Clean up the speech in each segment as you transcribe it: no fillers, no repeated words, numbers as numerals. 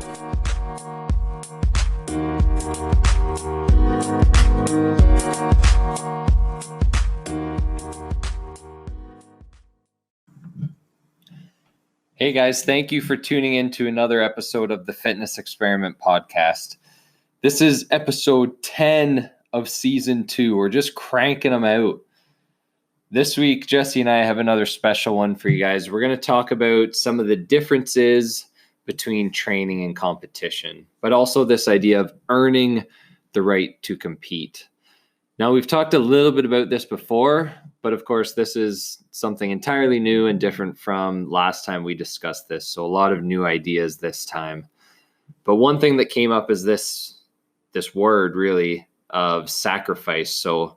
Hey guys, thank you for tuning in to another episode of the Fitness Experiment podcast. This is episode 10 of season 2. We're just cranking them out. This week, Jesse and I have another special one for you guys. We're going to talk about some of the differences between training and competition, but also this idea of earning the right to compete. Now, we've talked a little bit about this before, but of course, this is something entirely new and different from last time we discussed this. So a lot of new ideas this time. But one thing that came up is this word really of sacrifice. So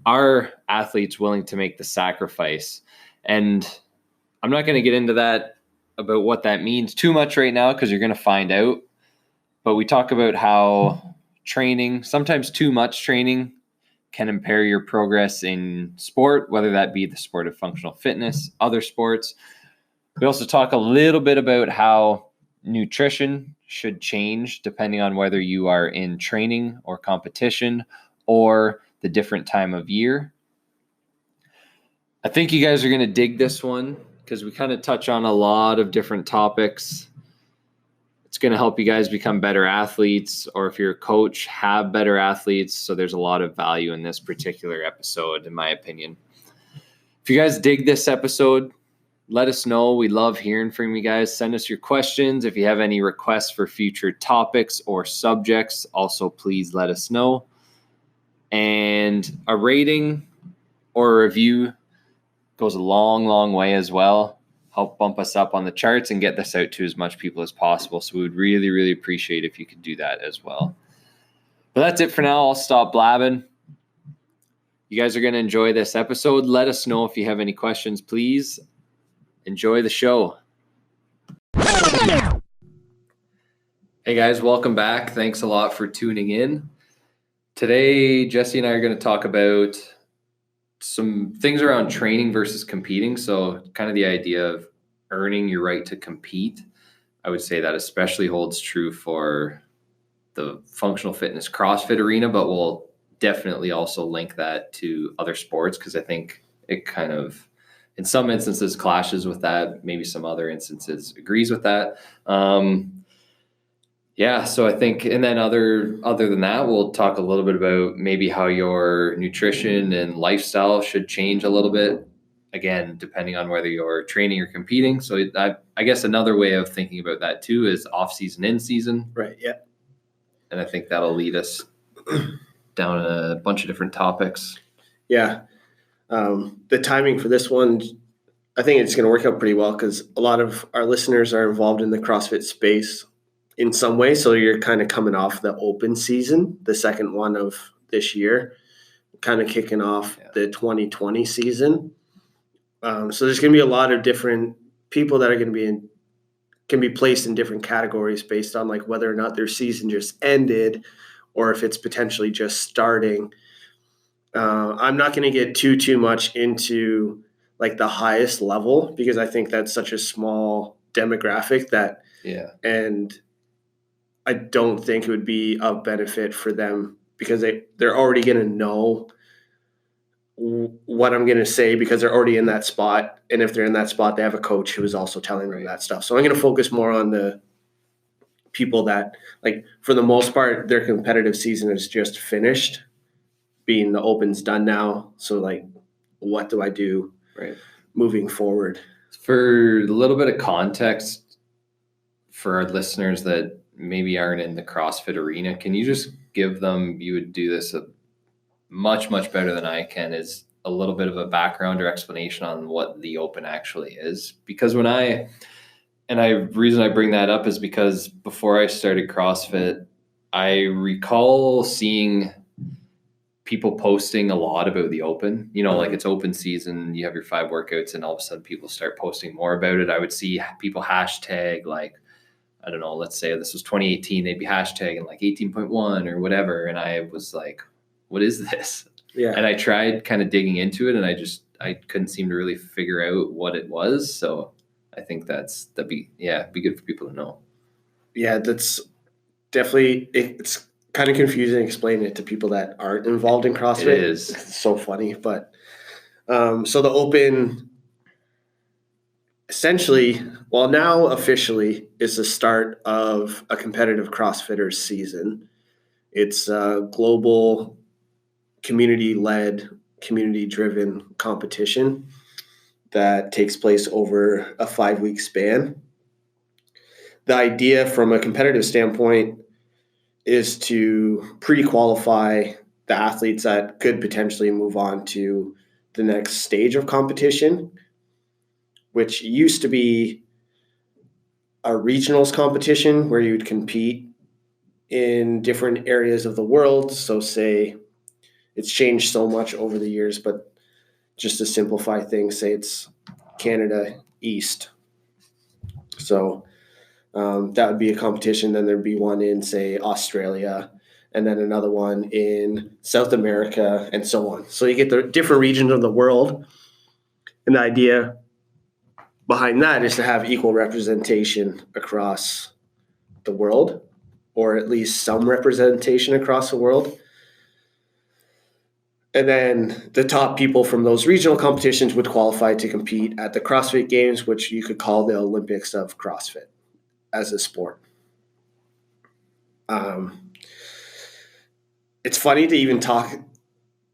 are athletes willing to make the sacrifice? And I'm not going to get into that about what that means too much right now because you're going to find out. But we talk about how training, sometimes too much training, can impair your progress in sport, whether that be the sport of functional fitness, other sports. We also talk a little bit about how nutrition should change depending on whether you are in training or competition or the different time of year. I think you guys are going to dig this one because we kind of touch on a lot of different topics. It's going to help you guys become better athletes, or if you're a coach, have better athletes. So there's a lot of value in this particular episode, in my opinion. If you guys dig this episode, let us know. We love hearing from you guys. Send us your questions. If you have any requests for future topics or subjects, also please let us know. And a rating or a review goes a long, long way as well. Help bump us up on the charts and get this out to as much people as possible. So we would really, really appreciate if you could do that as well. But that's it for now. I'll stop blabbing. You guys are going to enjoy this episode. Let us know if you have any questions, please. Enjoy the show. Hey guys, welcome back. Thanks a lot for tuning in. Today, Jesse and I are going to talk about some things around training versus competing. So kind of the idea of earning your right to compete. I would say that especially holds true for the functional fitness CrossFit arena, but we'll definitely also link that to other sports because I think it kind of, in some instances, clashes with that. Maybe some other instances agrees with that. So I think, and then other than that, we'll talk a little bit about maybe how your nutrition and lifestyle should change a little bit. Again, depending on whether you're training or competing. So I guess another way of thinking about that too is off season, in season. Right. Yeah. And I think that'll lead us down a bunch of different topics. Yeah. The timing for this one, I think it's going to work out pretty well because a lot of our listeners are involved in the CrossFit space in some way. So you're kind of coming off the open season, the second one of this year, kind of kicking off the 2020 season. So there's going to be a lot of different people that are going to can be placed in different categories based on like whether or not their season just ended or if it's potentially just starting. I'm not going to get too much into like the highest level because I think that's such a small demographic that, and I don't think it would be of benefit for them because they're already going to know what I'm going to say because they're already in that spot. And if they're in that spot, they have a coach who is also telling them that stuff. So I'm going to focus more on the people that, like, for the most part, their competitive season is just finished, being the Open's done now. So, like, what do I do moving forward? For a little bit of context for our listeners that maybe aren't in the CrossFit arena, can you just give them, you would do this much better than I can, is a little bit of a background or explanation on what the Open actually is? Because the reason I bring that up is because before I started CrossFit, I recall seeing people posting a lot about the Open, like it's open season, you have your 5 workouts and all of a sudden people start posting more about it. I would see people hashtag, like, I don't know, let's say this was 2018, they'd be hashtagging like 18.1 or whatever. And I was like, what is this? Yeah. And I tried kind of digging into it and I couldn't seem to really figure out what it was. So I think that'd be good for people to know. Yeah, that's definitely, it's kind of confusing explaining it to people that aren't involved in CrossFit. It is. It's so funny. But so the Open essentially, well, now officially is the start of a competitive CrossFitters season. It's a global community-led, community-driven competition that takes place over a 5-week span. The idea from a competitive standpoint is to pre-qualify the athletes that could potentially move on to the next stage of competition, which used to be a regionals competition where you would compete in different areas of the world. So say it's changed so much over the years, but just to simplify things, say it's Canada East. So that would be a competition. Then there'd be one in, say, Australia, and then another one in South America, and so on. So you get the different regions of the world. And the idea behind that is to have equal representation across the world, or at least some representation across the world. And then the top people from those regional competitions would qualify to compete at the CrossFit Games, which you could call the Olympics of CrossFit as a sport. It's funny to even talk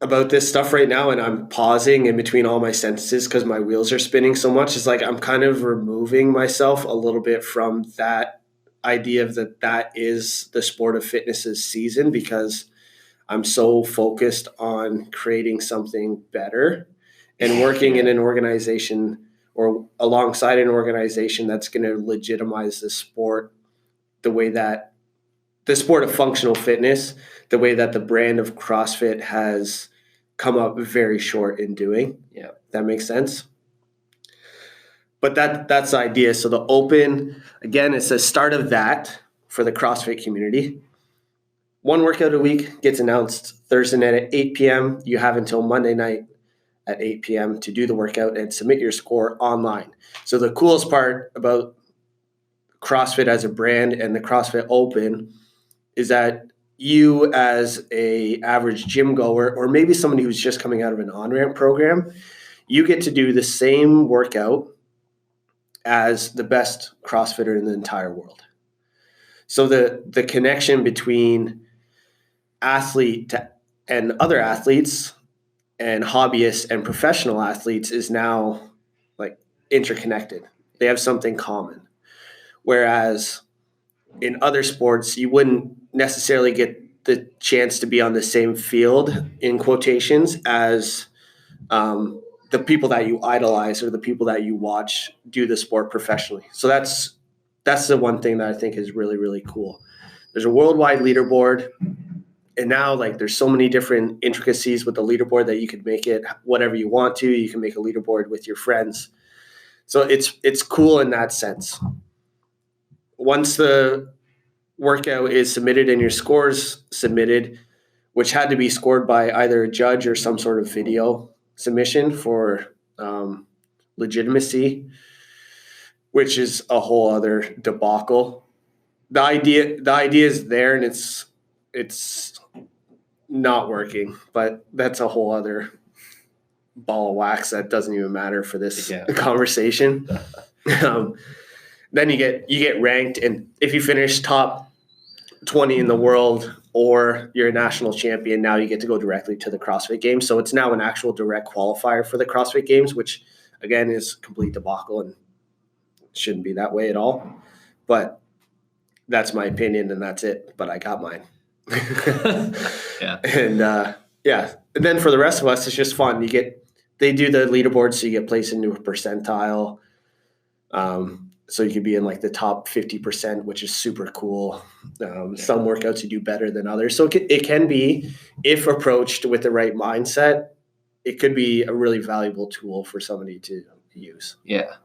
about this stuff right now, and I'm pausing in between all my sentences because my wheels are spinning so much. It's like I'm kind of removing myself a little bit from that idea of that is the sport of fitness's season, because I'm so focused on creating something better and working in an organization or alongside an organization that's going to legitimize the sport, the way that the sport of functional fitness, the way that the brand of CrossFit has come up very short in doing. Yeah. That makes sense. But that's the idea. So the Open, again, it's the start of that for the CrossFit community. One workout a week gets announced Thursday night at 8 p.m. You have until Monday night at 8 p.m. to do the workout and submit your score online. So the coolest part about CrossFit as a brand and the CrossFit Open is that you as a average gym goer, or maybe somebody who's just coming out of an on-ramp program, you get to do the same workout as the best CrossFitter in the entire world. So the connection between athlete and other athletes and hobbyists and professional athletes is now like interconnected. They have something common. Whereas in other sports, you wouldn't necessarily get the chance to be on the same field, in quotations, as the people that you idolize or the people that you watch do the sport professionally. So that's the one thing that I think is really, really cool. There's a worldwide leaderboard. And now, like, there's so many different intricacies with the leaderboard that you could make it whatever you want to. You can make a leaderboard with your friends. So it's cool in that sense. Once the workout is submitted and your scores submitted, which had to be scored by either a judge or some sort of video submission for legitimacy, which is a whole other debacle. The idea is there, and it's not working, but that's a whole other ball of wax that doesn't even matter for this conversation. Then you get ranked, and if you finish top 20 in the world or you're a national champion, now you get to go directly to the CrossFit Games. So it's now an actual direct qualifier for the CrossFit Games, which again is complete debacle and shouldn't be that way at all. But that's my opinion, and that's it. But I got mine. And then for the rest of us, it's just fun. They do the leaderboard, so you get placed into a percentile. So you could be in like the top 50%, which is super cool. Some workouts you do better than others. So it can be, if approached with the right mindset, it could be a really valuable tool for somebody to use. Yeah.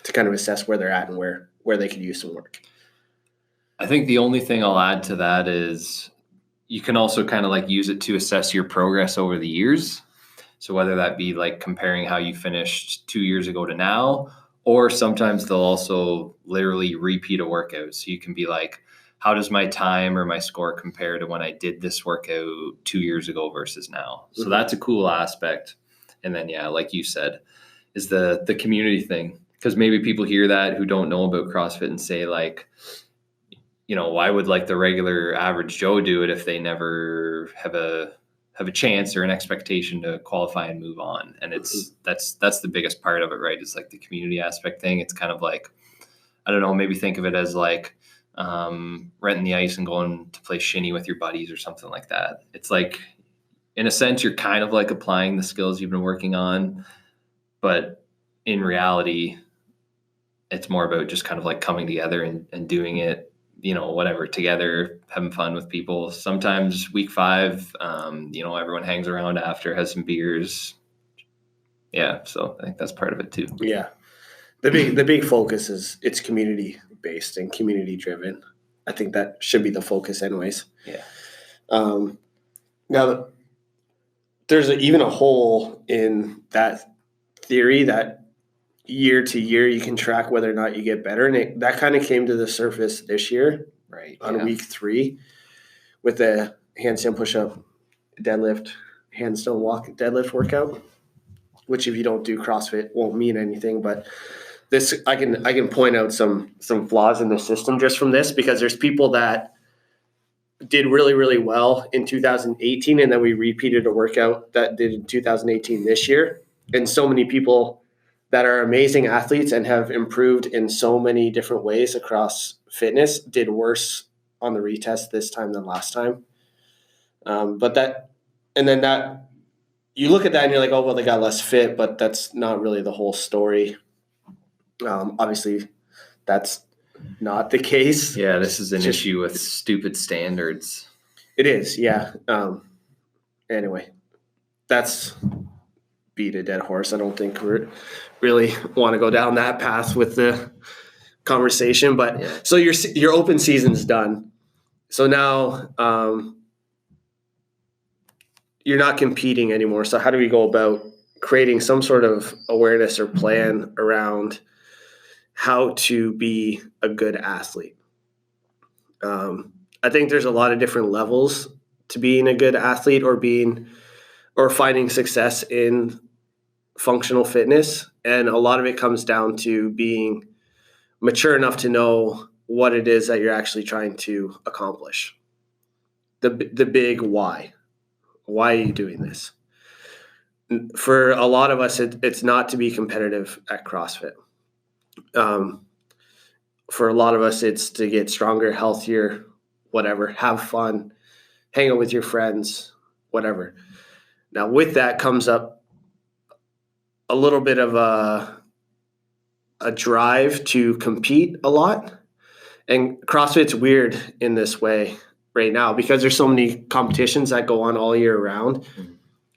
To kind of assess where they're at and where they could use some work. I think the only thing I'll add to that is you can also kind of like use it to assess your progress over the years. So whether that be like comparing how you finished 2 years ago to now, or sometimes they'll also literally repeat a workout. So you can be like, how does my time or my score compare to when I did this workout 2 years ago versus now? So that's a cool aspect. And then, yeah, like you said, is the community thing. Because maybe people hear that who don't know about CrossFit and say, like, you know, why would like the regular average Joe do it if they never have a chance or an expectation to qualify and move on? And that's the biggest part of it, right? It's like the community aspect thing. It's kind of like, I don't know, maybe think of it as like renting the ice and going to play shinny with your buddies or something like that. It's like, in a sense, you're kind of like applying the skills you've been working on, but in reality, it's more about just kind of like coming together and doing it, you know, whatever, together, having fun with people. Sometimes week 5, you know, everyone hangs around after, has some beers. Yeah. So I think that's part of it too. Yeah. The big focus is it's community based and community driven. I think that should be the focus anyways. Yeah. Now there's even a hole in that theory that year to year you can track whether or not you get better. And that kind of came to the surface this year, right? On week 3 with the handstand push-up, deadlift, handstand walk, deadlift workout, which if you don't do CrossFit won't mean anything. But this, I can point out some flaws in the system just from this, because there's people that did really, really well in 2018, and then we repeated a workout that did in 2018 this year. And so many people that are amazing athletes and have improved in so many different ways across fitness did worse on the retest this time than last time. But you look at that and you're like, oh, well, they got less fit, but that's not really the whole story. Obviously, that's not the case. Yeah, this is an issue with stupid standards. It is, yeah. Anyway, that's beat a dead horse. I don't think we really want to go down that path with the conversation. But yeah. So your open season's done. So now you're not competing anymore. So how do we go about creating some sort of awareness or plan around how to be a good athlete? I think there's a lot of different levels to being a good athlete or finding success in functional fitness. And a lot of it comes down to being mature enough to know what it is that you're actually trying to accomplish. The big why. Why are you doing this? For a lot of us, it's not to be competitive at CrossFit. For a lot of us, it's to get stronger, healthier, whatever, have fun, hang out with your friends, whatever. Now, with that comes up a little bit of a drive to compete a lot. And CrossFit's weird in this way right now because there's so many competitions that go on all year round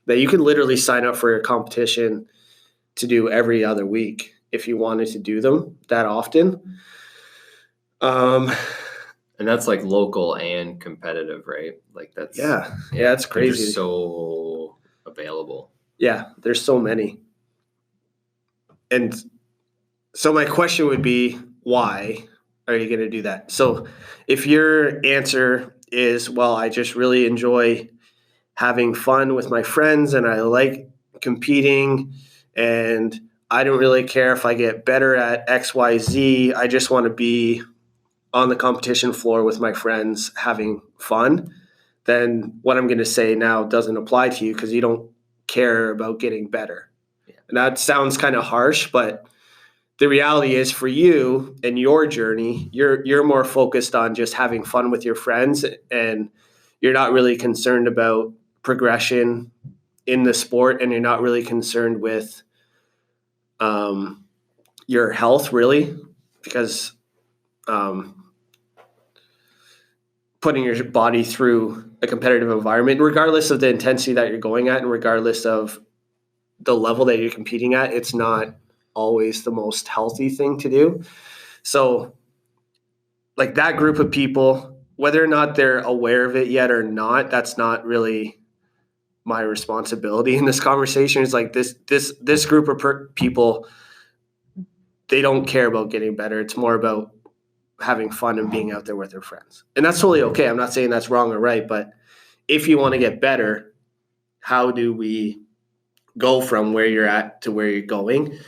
that you could literally sign up for a competition to do every other week if you wanted to do them that often. And that's like local and competitive, right? Like that's it's crazy. They're so available. Yeah, there's so many. And so my question would be, why are you going to do that? So if your answer is, well, I just really enjoy having fun with my friends and I like competing and I don't really care if I get better at XYZ. I just want to be on the competition floor with my friends having fun. Then what I'm going to say now doesn't apply to you because you don't care about getting better. Yeah. And that sounds kind of harsh, but the reality is for you and your journey, you're more focused on just having fun with your friends and you're not really concerned about progression in the sport and you're not really concerned with your health really because putting your body through a competitive environment, regardless of the intensity that you're going at and regardless of the level that you're competing at, it's not always the most healthy thing to do. So like that group of people, whether or not they're aware of it yet or not, that's not really my responsibility in this conversation. It's like this group of people, they don't care about getting better. It's more about having fun and being out there with their friends. And that's totally okay. I'm not saying that's wrong or right, but if you want to get better, how do we go from where you're at to where you're going?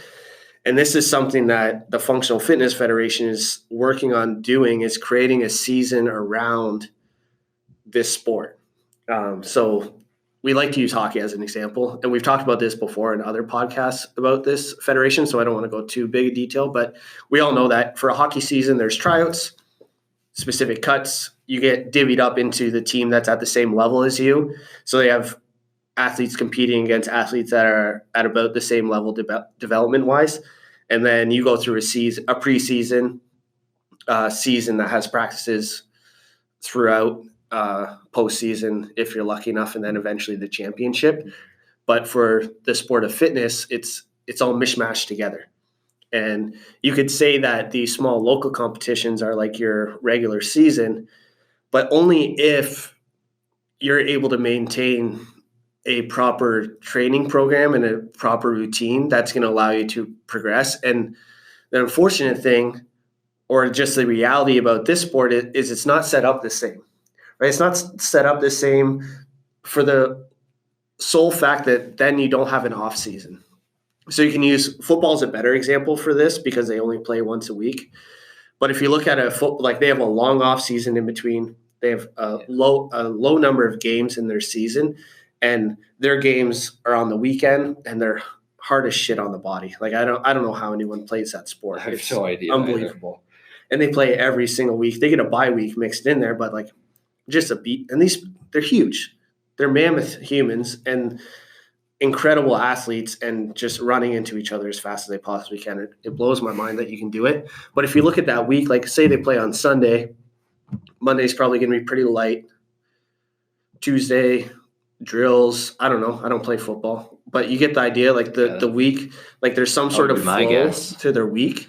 And this is something that the Functional Fitness Federation is working on doing, is creating a season around this sport. So we like to use hockey as an example, and we've talked about this before in other podcasts about this federation, so I don't want to go too big in detail, but we all know that for a hockey season, there's tryouts, specific cuts. You get divvied up into the team that's at the same level as you. So they have athletes competing against athletes that are at about the same level development-wise. And then you go through a preseason, season that has practices throughout, postseason if you're lucky enough, and then eventually the championship. But for the sport of fitness, it's all mishmashed together. And you could say that these small local competitions are like your regular season, but only if you're able to maintain a proper training program and a proper routine that's going to allow you to progress. And the unfortunate thing, or just the reality about this sport, is it's not set up the same, right? It's not set up the same for the sole fact that then you don't have an off season. So you can use football as a better example for this because they only play once a week. But if you look at like they have a long off season in between, they have a low number of games in their season, and their games are on the weekend, and they're hard as shit on the body. Like I don't know how anyone plays that sport. I have no idea. Unbelievable. And they play every single week. They get a bye week mixed in there, but like just a beat. And they're huge. They're mammoth humans and incredible athletes, and just running into each other as fast as they possibly can. It blows my mind that you can do it. But if you look at that week, like say they play on Sunday, Monday's probably going to be pretty light. Tuesday, drills. I don't know. I don't play football, but you get the idea. Like the week, like there's some sort of flow to their week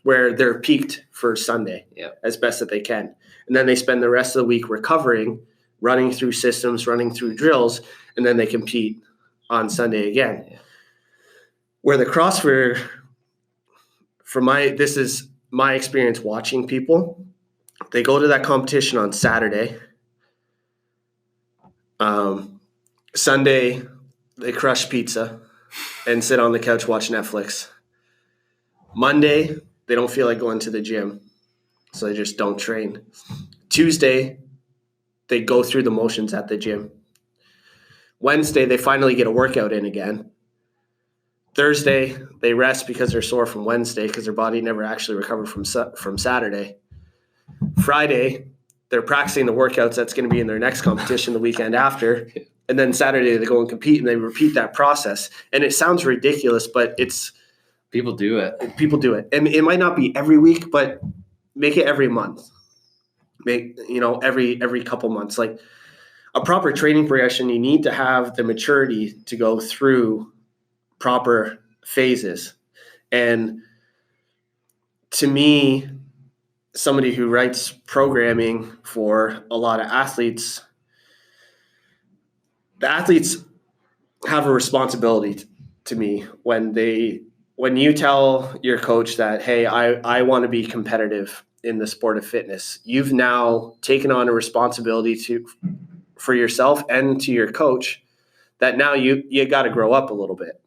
where they're peaked for Sunday as best that they can. And then they spend the rest of the week recovering, running through systems, running through drills, and then they compete on Sunday again. Yeah. Where the CrossFit, this is my experience watching people, they go to that competition on Saturday. Sunday, they crush pizza and sit on the couch, watch Netflix. Monday, they don't feel like going to the gym, so they just don't train. Tuesday, they go through the motions at the gym. Wednesday, they finally get a workout in again. Thursday, they rest because they're sore from Wednesday because their body never actually recovered from Saturday. Friday, they're practicing the workouts that's going to be in their next competition the weekend after. And then Saturday, they go and compete, and they repeat that process. And it sounds ridiculous, but people do it. People do it. And it might not be every week, but make it every month. Every couple months. Like a proper training progression, you need to have the maturity to go through proper phases. And to me, somebody who writes programming for a lot of athletes, the athletes have a responsibility to me when you tell your coach that, hey, I want to be competitive in the sport of fitness, you've now taken on a responsibility for yourself and to your coach that now you got to grow up a little bit.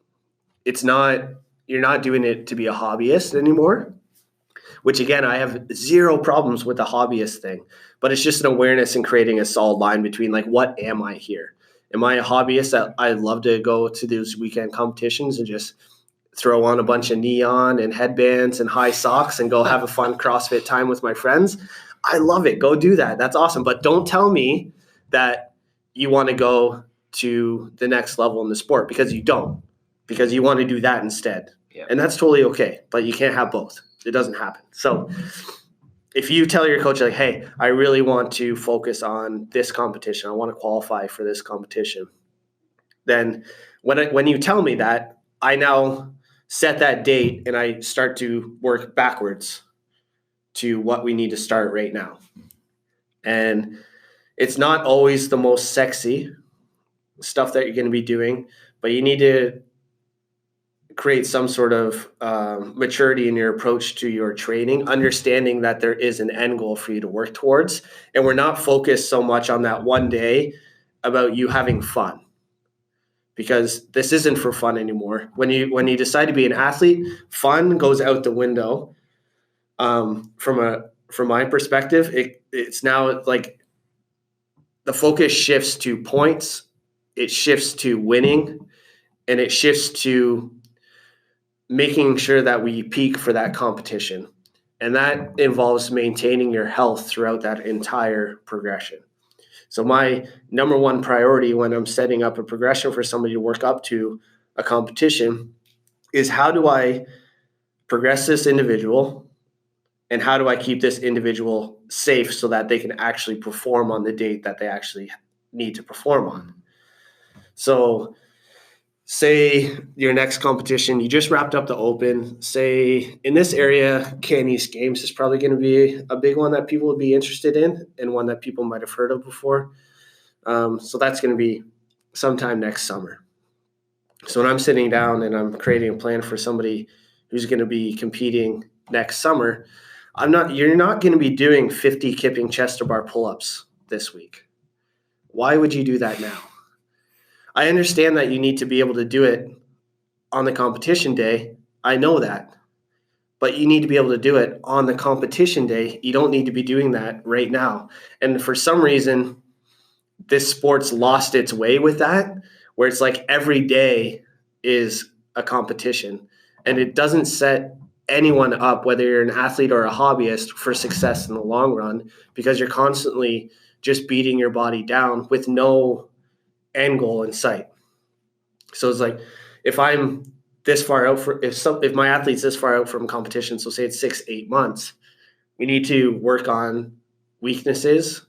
You're not doing it to be a hobbyist anymore, which again, I have zero problems with the hobbyist thing, but it's just an awareness and creating a solid line between like, what am I here? Am I a hobbyist that I love to go to those weekend competitions and just throw on a bunch of neon and headbands and high socks and go have a fun CrossFit time with my friends? I love it. Go do that. That's awesome. But don't tell me that you want to go to the next level in the sport, because you don't, because you want to do that instead. Yeah. And that's totally okay, but you can't have both. It doesn't happen. So if you tell your coach, like, hey, I really want to focus on this competition, I want to qualify for this competition, then when you tell me that, I now set that date and I start to work backwards to what we need to start right now. And it's not always the most sexy stuff that you're going to be doing, but you need to create some sort of maturity in your approach to your training, understanding that there is an end goal for you to work towards. And we're not focused so much on that one day about you having fun, because this isn't for fun anymore. When you decide to be an athlete, fun goes out the window. From my perspective, it's now like the focus shifts to points, it shifts to winning, and it shifts to making sure that we peak for that competition. And that involves maintaining your health throughout that entire progression. So my number one priority when I'm setting up a progression for somebody to work up to a competition is, how do I progress this individual, and how do I keep this individual safe so that they can actually perform on the date that they actually need to perform on. So say your next competition, you just wrapped up the Open. Say in this area, Can East Games is probably going to be a big one that people would be interested in, and one that people might have heard of before. So that's going to be sometime next summer. So when I'm sitting down and I'm creating a plan for somebody who's going to be competing next summer, you're not going to be doing 50 kipping chest to bar pull-ups this week. Why would you do that now? I understand that you need to be able to do it on the competition day. I know that. But you need to be able to do it on the competition day. You don't need to be doing that right now. And for some reason, this sport's lost its way with that, where it's like every day is a competition. And it doesn't set anyone up, whether you're an athlete or a hobbyist, for success in the long run, because you're constantly just beating your body down with no end goal in sight. So it's like, if I'm this far out if my athlete's this far out from competition, so say it's 6-8 months, we need to work on weaknesses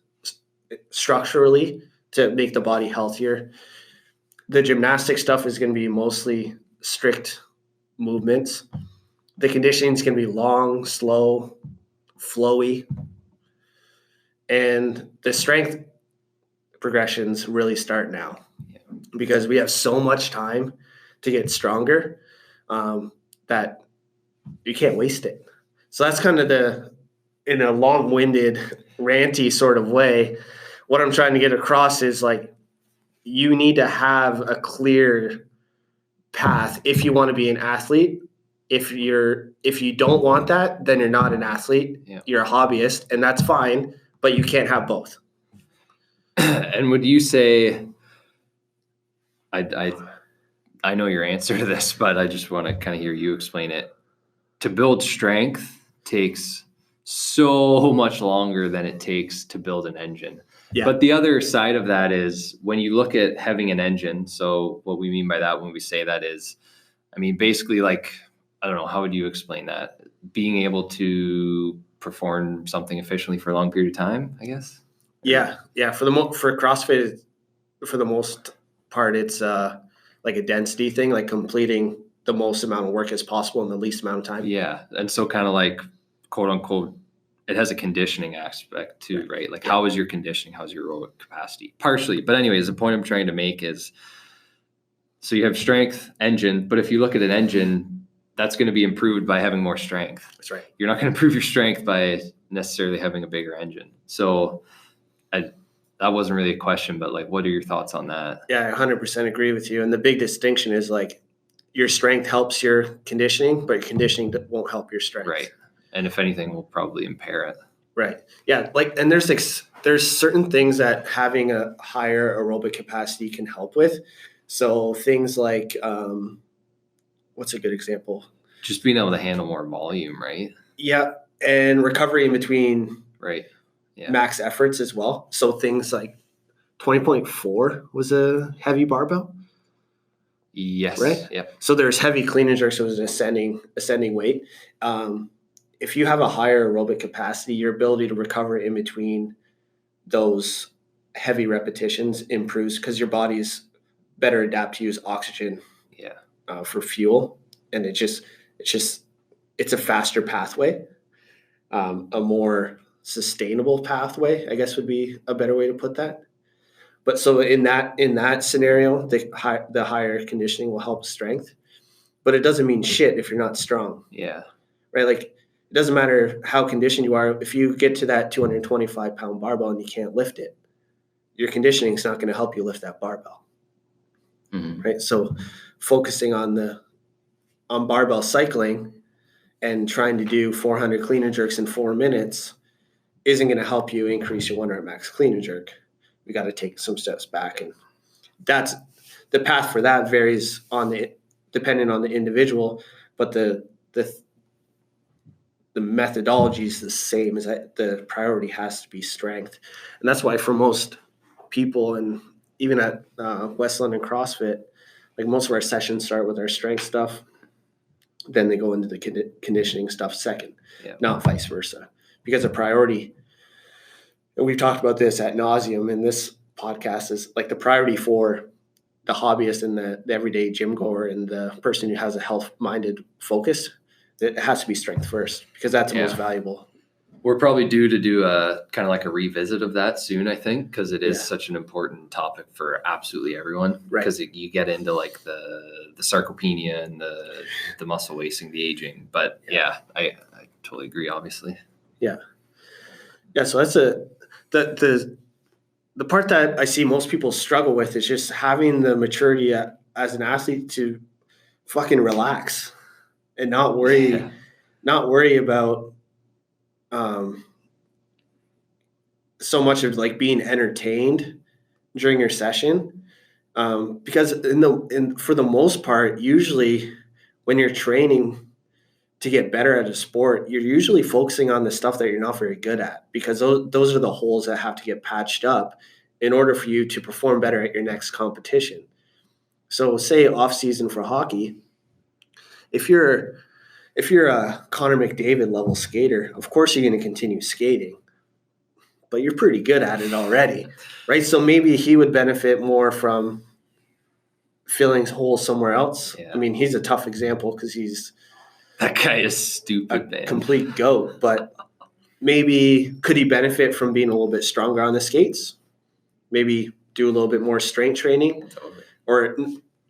structurally to make the body healthier. The gymnastic stuff is going to be mostly strict movements. The conditioning is going to be long, slow, flowy. And the strength progressions really start now, because we have so much time to get stronger that you can't waste it. So that's kind of in a long-winded, ranty sort of way, what I'm trying to get across is, like, you need to have a clear path if you want to be an athlete. If you don't want that, then you're not an athlete. Yeah. You're a hobbyist, and that's fine, but you can't have both. And would you say, I know your answer to this, but I just want to kind of hear you explain it. To build strength takes so much longer than it takes to build an engine. Yeah. But the other side of that is, when you look at having an engine, so what we mean by that when we say that is, I mean, basically, like, I don't know, how would you explain that? Being able to perform something efficiently for a long period of time, I guess? Yeah. For CrossFit, for the most part, it's like a density thing, like completing the most amount of work as possible in the least amount of time. Yeah. And so kind of like, quote unquote, it has a conditioning aspect too, right? Like, how is your conditioning? How's your aerobic capacity? Partially. But anyways, the point I'm trying to make is, so you have strength, engine, but if you look at an engine, that's going to be improved by having more strength. That's right. You're not going to improve your strength by necessarily having a bigger engine. So that wasn't really a question, but, like, what are your thoughts on that? Yeah, I 100% agree with you. And the big distinction is, like, your strength helps your conditioning, but conditioning won't help your strength. Right. And if anything, will probably impair it. Right. Yeah. Like, and there's certain things that having a higher aerobic capacity can help with. So things like, what's a good example? Just being able to handle more volume, right? Yeah. And recovery in between max efforts as well. So things like 20.4 was a heavy barbell. Yes. Right. Yep. So there's heavy clean and jerk, so it's an ascending weight. If you have a higher aerobic capacity, your ability to recover in between those heavy repetitions improves, because your body's better adapt to use oxygen for fuel. And it's a faster pathway, a more sustainable pathway, I guess would be a better way to put that. But so in that scenario, the higher conditioning will help strength. but it doesn't mean shit if you're not strong. Yeah. Right? Like, it doesn't matter how conditioned you are. If you get to that 225-pound barbell and you can't lift it, your conditioning is not going to help you lift that barbell. Mm-hmm. Right? So focusing on barbell cycling and trying to do 400 clean and jerks in 4 minutes isn't going to help you increase your 1 rep max clean and jerk. We got to take some steps back, and that's the path for that varies depending on the individual, but the methodology is the same. Is that the priority has to be strength, and that's why for most people, and even at West London CrossFit, like most of our sessions start with our strength stuff, then they go into the conditioning stuff second, not vice versa, because a priority, and we've talked about this ad nauseum in this podcast, is like the priority for the hobbyist and the everyday gym goer and the person who has a health-minded focus, it has to be strength first, because that's the most valuable. We're probably due to do a kind of like a revisit of that soon, I think, because it is such an important topic for absolutely everyone. Because you get into like the sarcopenia and the muscle wasting, the aging. But I totally agree, obviously. Yeah. So that's the part that I see most people struggle with is just having the maturity as an athlete to fucking relax and not worry about so much of like being entertained during your session, because for the most part, usually when you're training to get better at a sport, you're usually focusing on the stuff that you're not very good at, because those are the holes that have to get patched up in order for you to perform better at your next competition. So say off season for hockey, if you're a Connor McDavid level skater, of course you're going to continue skating, but you're pretty good at it already, right? So maybe he would benefit more from filling holes somewhere else. I mean, he's a tough example because that guy is stupid, man. Complete goat, but maybe could he benefit from being a little bit stronger on the skates? Maybe do a little bit more strength training, or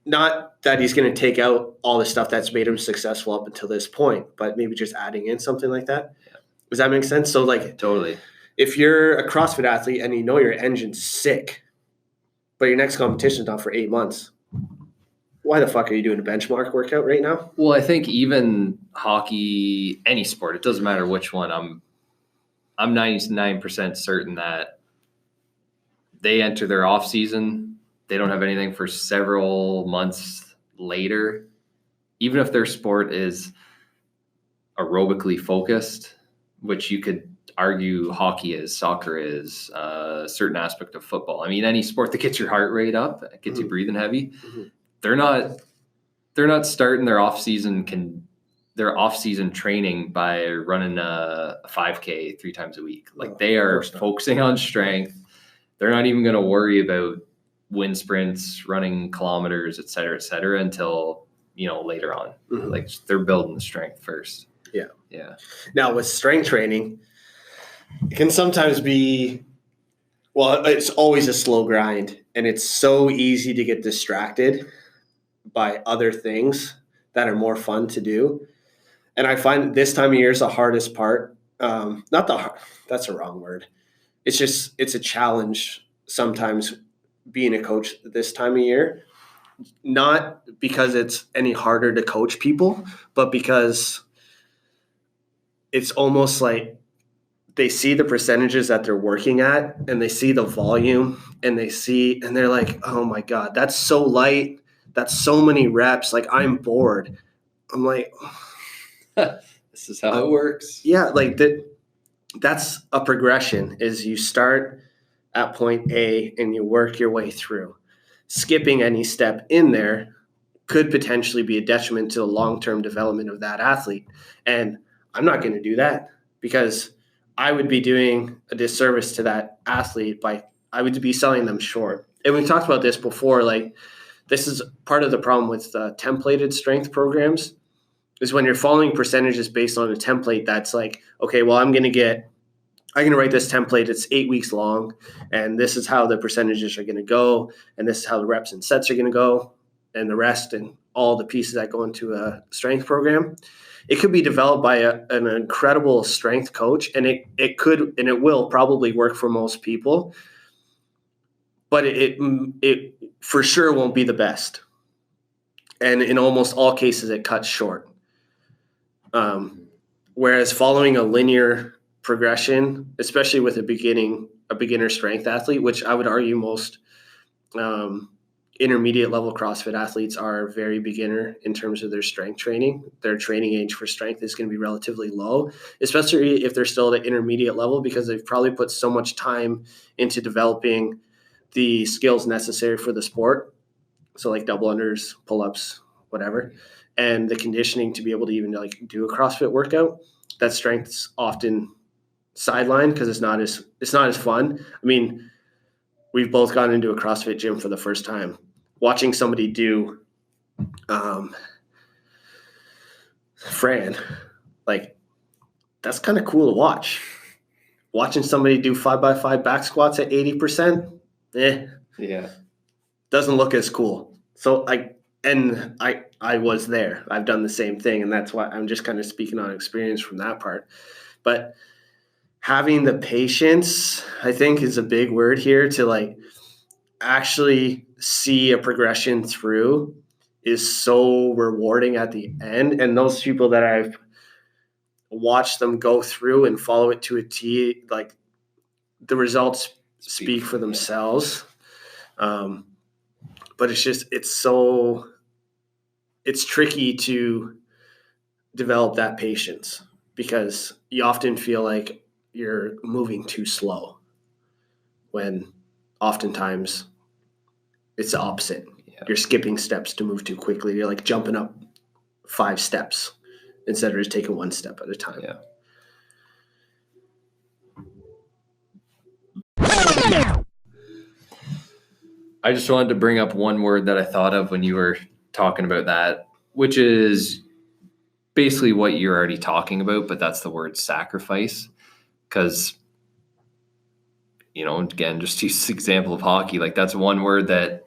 not that he's going to take out all the stuff that's made him successful up until this point, but maybe just adding in something like that. Yeah. Does that make sense? So like, totally. If you're a CrossFit athlete and you know your engine's sick, but your next competition is not for 8 months, why the fuck are you doing a benchmark workout right now? Well, I think even hockey, any sport, it doesn't matter which one. I'm 99% certain that they enter their off season, they don't have anything for several months later. Even if their sport is aerobically focused, which you could argue hockey is, soccer is, a certain aspect of football. I mean, any sport that gets your heart rate up, gets you breathing heavy, they're not starting their off-season training by running a 5K 3 times a week. Like they are focusing on strength. They're not even going to worry about wind sprints, running kilometers, et cetera, until, later on. Like they're building the strength first. Yeah. Now with strength training, it can sometimes be, it's always a slow grind, and it's so easy to get distracted by other things that are more fun to do. And I find this time of year is the hardest part. That's a wrong word. It's a challenge sometimes being a coach this time of year, not because it's any harder to coach people, but because it's almost like they see the percentages that they're working at, and they see the volume, and they're like, oh my God, that's so light. That's so many reps. Like, I'm bored. I'm like, this is how it works. Yeah. Like that's a progression, is you start at point A and you work your way through. Skipping any step in there could potentially be a detriment to the long-term development of that athlete. And I'm not going to do that, because I would be doing a disservice to that athlete I would be selling them short. And we've talked about this before. Like, this is part of the problem with templated strength programs, is when you're following percentages based on a template that's like, okay, well, I'm going to write this template. It's 8 weeks long, and this is how the percentages are going to go, and this is how the reps and sets are going to go, and the rest. And all the pieces that go into a strength program. It could be developed by an incredible strength coach, and it could and it will probably work for most people, but it for sure won't be the best. And in almost all cases, it cuts short. Whereas following a linear progression, especially with a beginner strength athlete, which I would argue most intermediate level CrossFit athletes are very beginner in terms of their strength training. Their training age for strength is going to be relatively low, especially if they're still at an intermediate level, because they've probably put so much time into developing the skills necessary for the sport. So like double unders, pull-ups, whatever, and the conditioning to be able to even like do a CrossFit workout. That strength's often sidelined because it's not as fun. I mean, we've both gone into a CrossFit gym for the first time. Watching somebody do Fran, like, that's kind of cool to watch. Watching somebody do 5x5 back squats at 80%, Yeah. doesn't look as cool. So I was there. I've done the same thing, and that's why I'm just kind of speaking on experience from that part. But having the patience, I think, is a big word here to like actually see a progression through is so rewarding at the end. And those people that I've watched them go through and follow it to a T, like the results speak for themselves. But it's tricky to develop that patience because you often feel like you're moving too slow when oftentimes it's the opposite. Yeah. You're skipping steps to move too quickly. You're like jumping up 5 steps instead of just taking 1 step at a time. Yeah. I just wanted to bring up one word that I thought of when you were talking about that, which is basically what you're already talking about, but that's the word sacrifice. Because, again, just to use the example of hockey, like that's one word that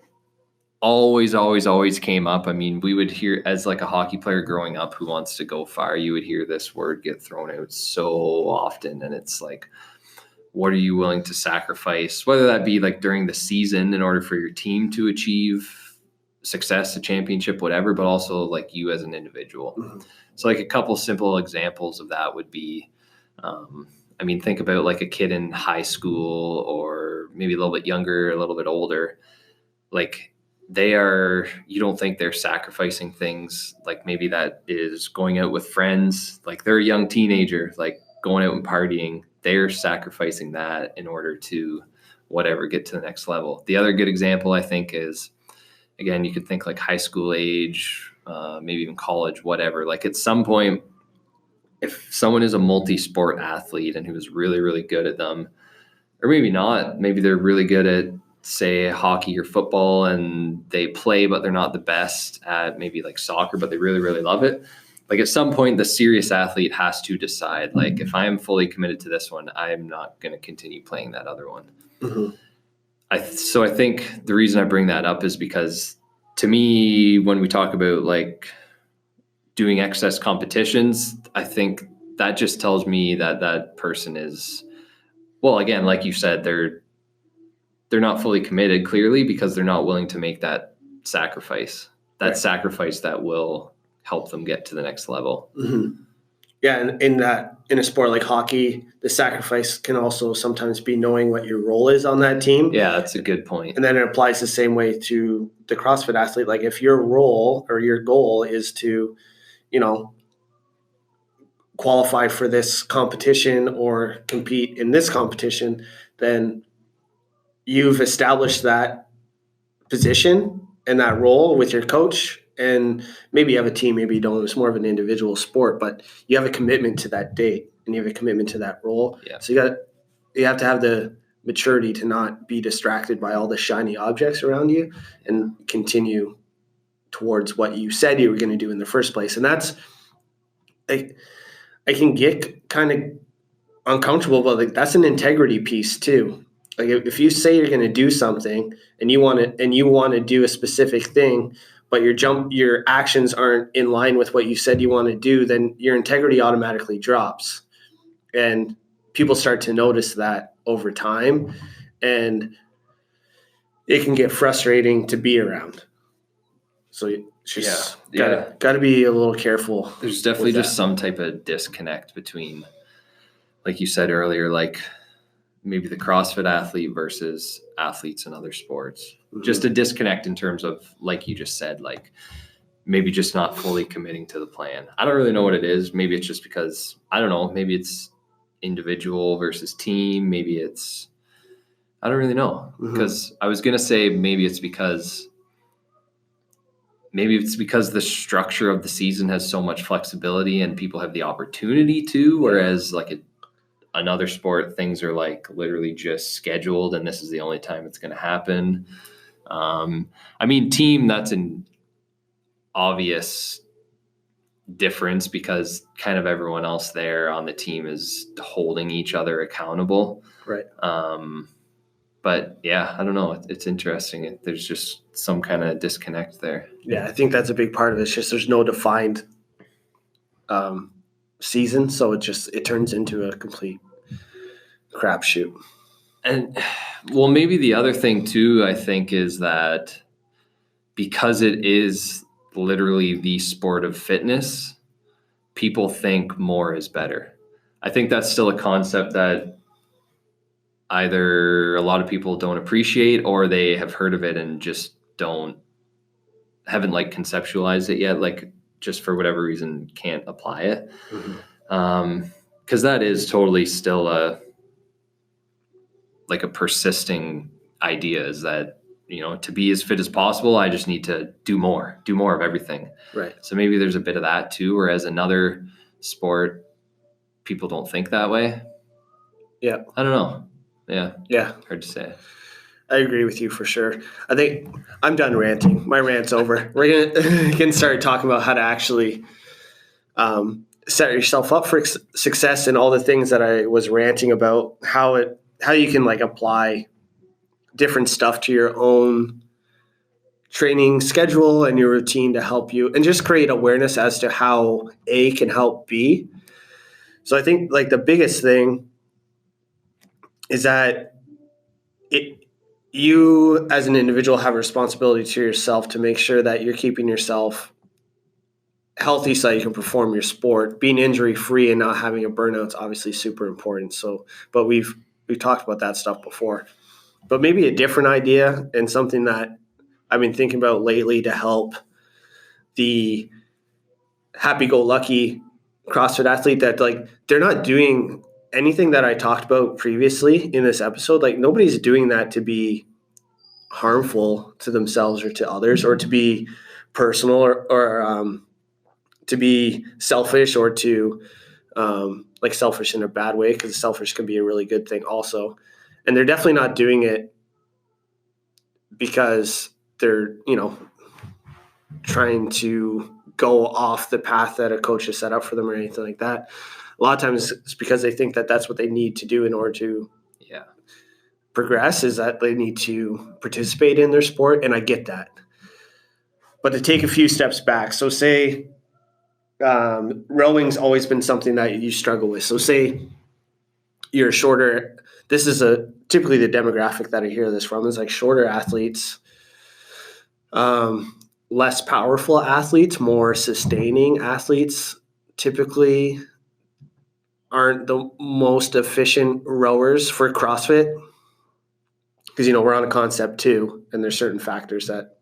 always came up. I mean, we would hear, as like a hockey player growing up who wants to go far, you would hear this word get thrown out so often. And it's like, what are you willing to sacrifice? Whether that be like during the season in order for your team to achieve success, a championship, whatever, but also like you as an individual. Mm-hmm. So like a couple simple examples of that would be, think about like a kid in high school or maybe a little bit younger, a little bit older. Like you don't think they're sacrificing things like maybe that is going out with friends. Like they're a young teenager, like going out and partying. They're sacrificing that in order to get to the next level. The other good example I think is, again, you could think like high school age, maybe even college, whatever. Like at some point, if someone is a multi-sport athlete and who's really, really good at them, or maybe not, maybe they're really good at, say, hockey or football and they play, but they're not the best at maybe like soccer, but they really, really love it. Like at some point, the serious athlete has to decide, like, if I am fully committed to this one, I am not going to continue playing that other one. Mm-hmm. So I think the reason I bring that up is because to me, when we talk about like doing excess competitions, I think that just tells me that that person is, well, again, like you said, they're not fully committed clearly because they're not willing to make that sacrifice, sacrifice that will help them get to the next level. Mm-hmm. Yeah. And in a sport like hockey, the sacrifice can also sometimes be knowing what your role is on that team. Yeah, that's a good point. And then it applies the same way to the CrossFit athlete. Like if your role or your goal is to, qualify for this competition or compete in this competition, then you've established that position and that role with your coach. And maybe you have a team, maybe you don't. It's more of an individual sport, but you have a commitment to that date and you have a commitment to that role. Yeah. So you have to have the maturity to not be distracted by all the shiny objects around you and continue towards what you said you were going to do in the first place. And that's, I can get kind of uncomfortable, but like that's an integrity piece too. Like if you say you're going to do something and you want to do a specific thing, but your actions aren't in line with what you said you want to do, then your integrity automatically drops. And people start to notice that over time, and it can get frustrating to be around. So it's just got to be a little careful. There's definitely just some type of disconnect between, like you said earlier, like maybe the CrossFit athlete versus athletes in other sports. Mm-hmm. Just a disconnect in terms of, like you just said, like maybe just not fully committing to the plan. I don't really know what it is. Maybe it's just because, I don't know, maybe it's individual versus team. Maybe it's, I don't really know. Because I was going to say maybe it's because the structure of the season has so much flexibility and people have the opportunity to, whereas like another sport, things are like literally just scheduled and this is the only time it's going to happen. I mean, team, that's an obvious difference because kind of everyone else there on the team is holding each other accountable. Right. But yeah, I don't know. It's interesting. There's just some kind of disconnect there. Yeah, I think that's a big part of it. It's just there's no defined season, so it turns into a complete crapshoot. And well, maybe the other thing too, I think, is that because it is literally the sport of fitness, people think more is better. I think that's still a concept that either a lot of people don't appreciate or they have heard of it and just haven't like conceptualized it yet, like just for whatever reason can't apply it. Because that is totally still a persisting idea, is that, you know, to be as fit as possible, I just need to do more of everything. Right. So maybe there's a bit of that too, whereas another sport, people don't think that way. Yeah. I don't know. Yeah. Hard to say. I agree with you for sure. I think I'm done ranting. My rant's over. We're gonna start talking about how to actually set yourself up for success and all the things that I was ranting about. How you can like apply different stuff to your own training schedule and your routine to help you, and just create awareness as to how A can help B. So I think like the biggest thing is that you as an individual have a responsibility to yourself to make sure that you're keeping yourself healthy so that you can perform your sport. Being injury free and not having a burnout is obviously super important. So, but we've talked about that stuff before. But maybe a different idea and something that I've been thinking about lately to help the happy-go-lucky CrossFit athlete, that like they're not doing anything that I talked about previously in this episode. Like nobody's doing that to be harmful to themselves or to others, or to be personal or to be selfish, or to like selfish in a bad way, because selfish can be a really good thing also. And they're definitely not doing it because they're, you know, trying to go off the path that a coach has set up for them or anything like that. A lot of times it's because they think that that's what they need to do in order to progress, is that they need to participate in their sport. And I get that. But to take a few steps back, so say rowing's always been something that you struggle with. So say you're shorter. This is typically the demographic that I hear this from, is like shorter athletes, less powerful athletes, more sustaining athletes typically aren't the most efficient rowers for CrossFit, because, you know, we're on a concept too, and there's certain factors that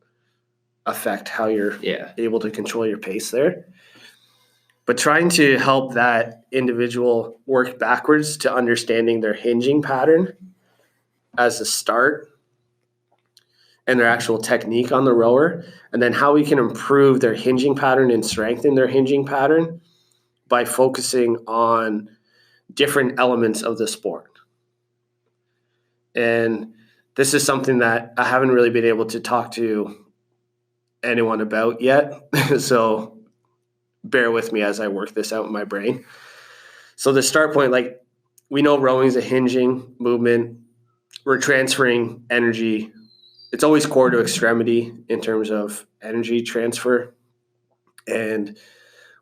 affect how you're able to control your pace there. But trying to help that individual work backwards to understanding their hinging pattern as a start, and their actual technique on the rower, and then how we can improve their hinging pattern and strengthen their hinging pattern by focusing on different elements of the sport. And this is something that I haven't really been able to talk to anyone about yet. So bear with me as I work this out in my brain. So the start point, like we know rowing is a hinging movement. We're transferring energy. it's always core to extremity in terms of energy transfer. And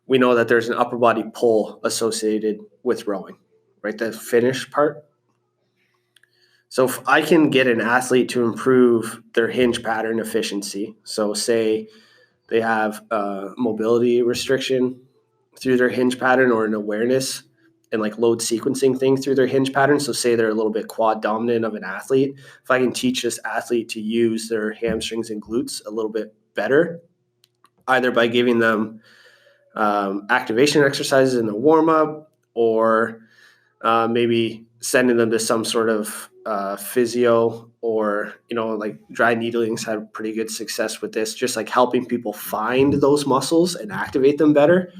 we know that there's an upper body pull associated with rowing, right? The finish part. So if I can get an athlete to improve their hinge pattern efficiency, so say they have a mobility restriction through their hinge pattern or an awareness and like load sequencing thing through their hinge pattern. So say they're a little bit quad dominant of an athlete. If I can teach this athlete to use their hamstrings and glutes a little bit better, either by giving them activation exercises in the warm up or maybe sending them to some sort of physio, or, like dry needling's had pretty good success with this, just like helping people find those muscles and activate them better.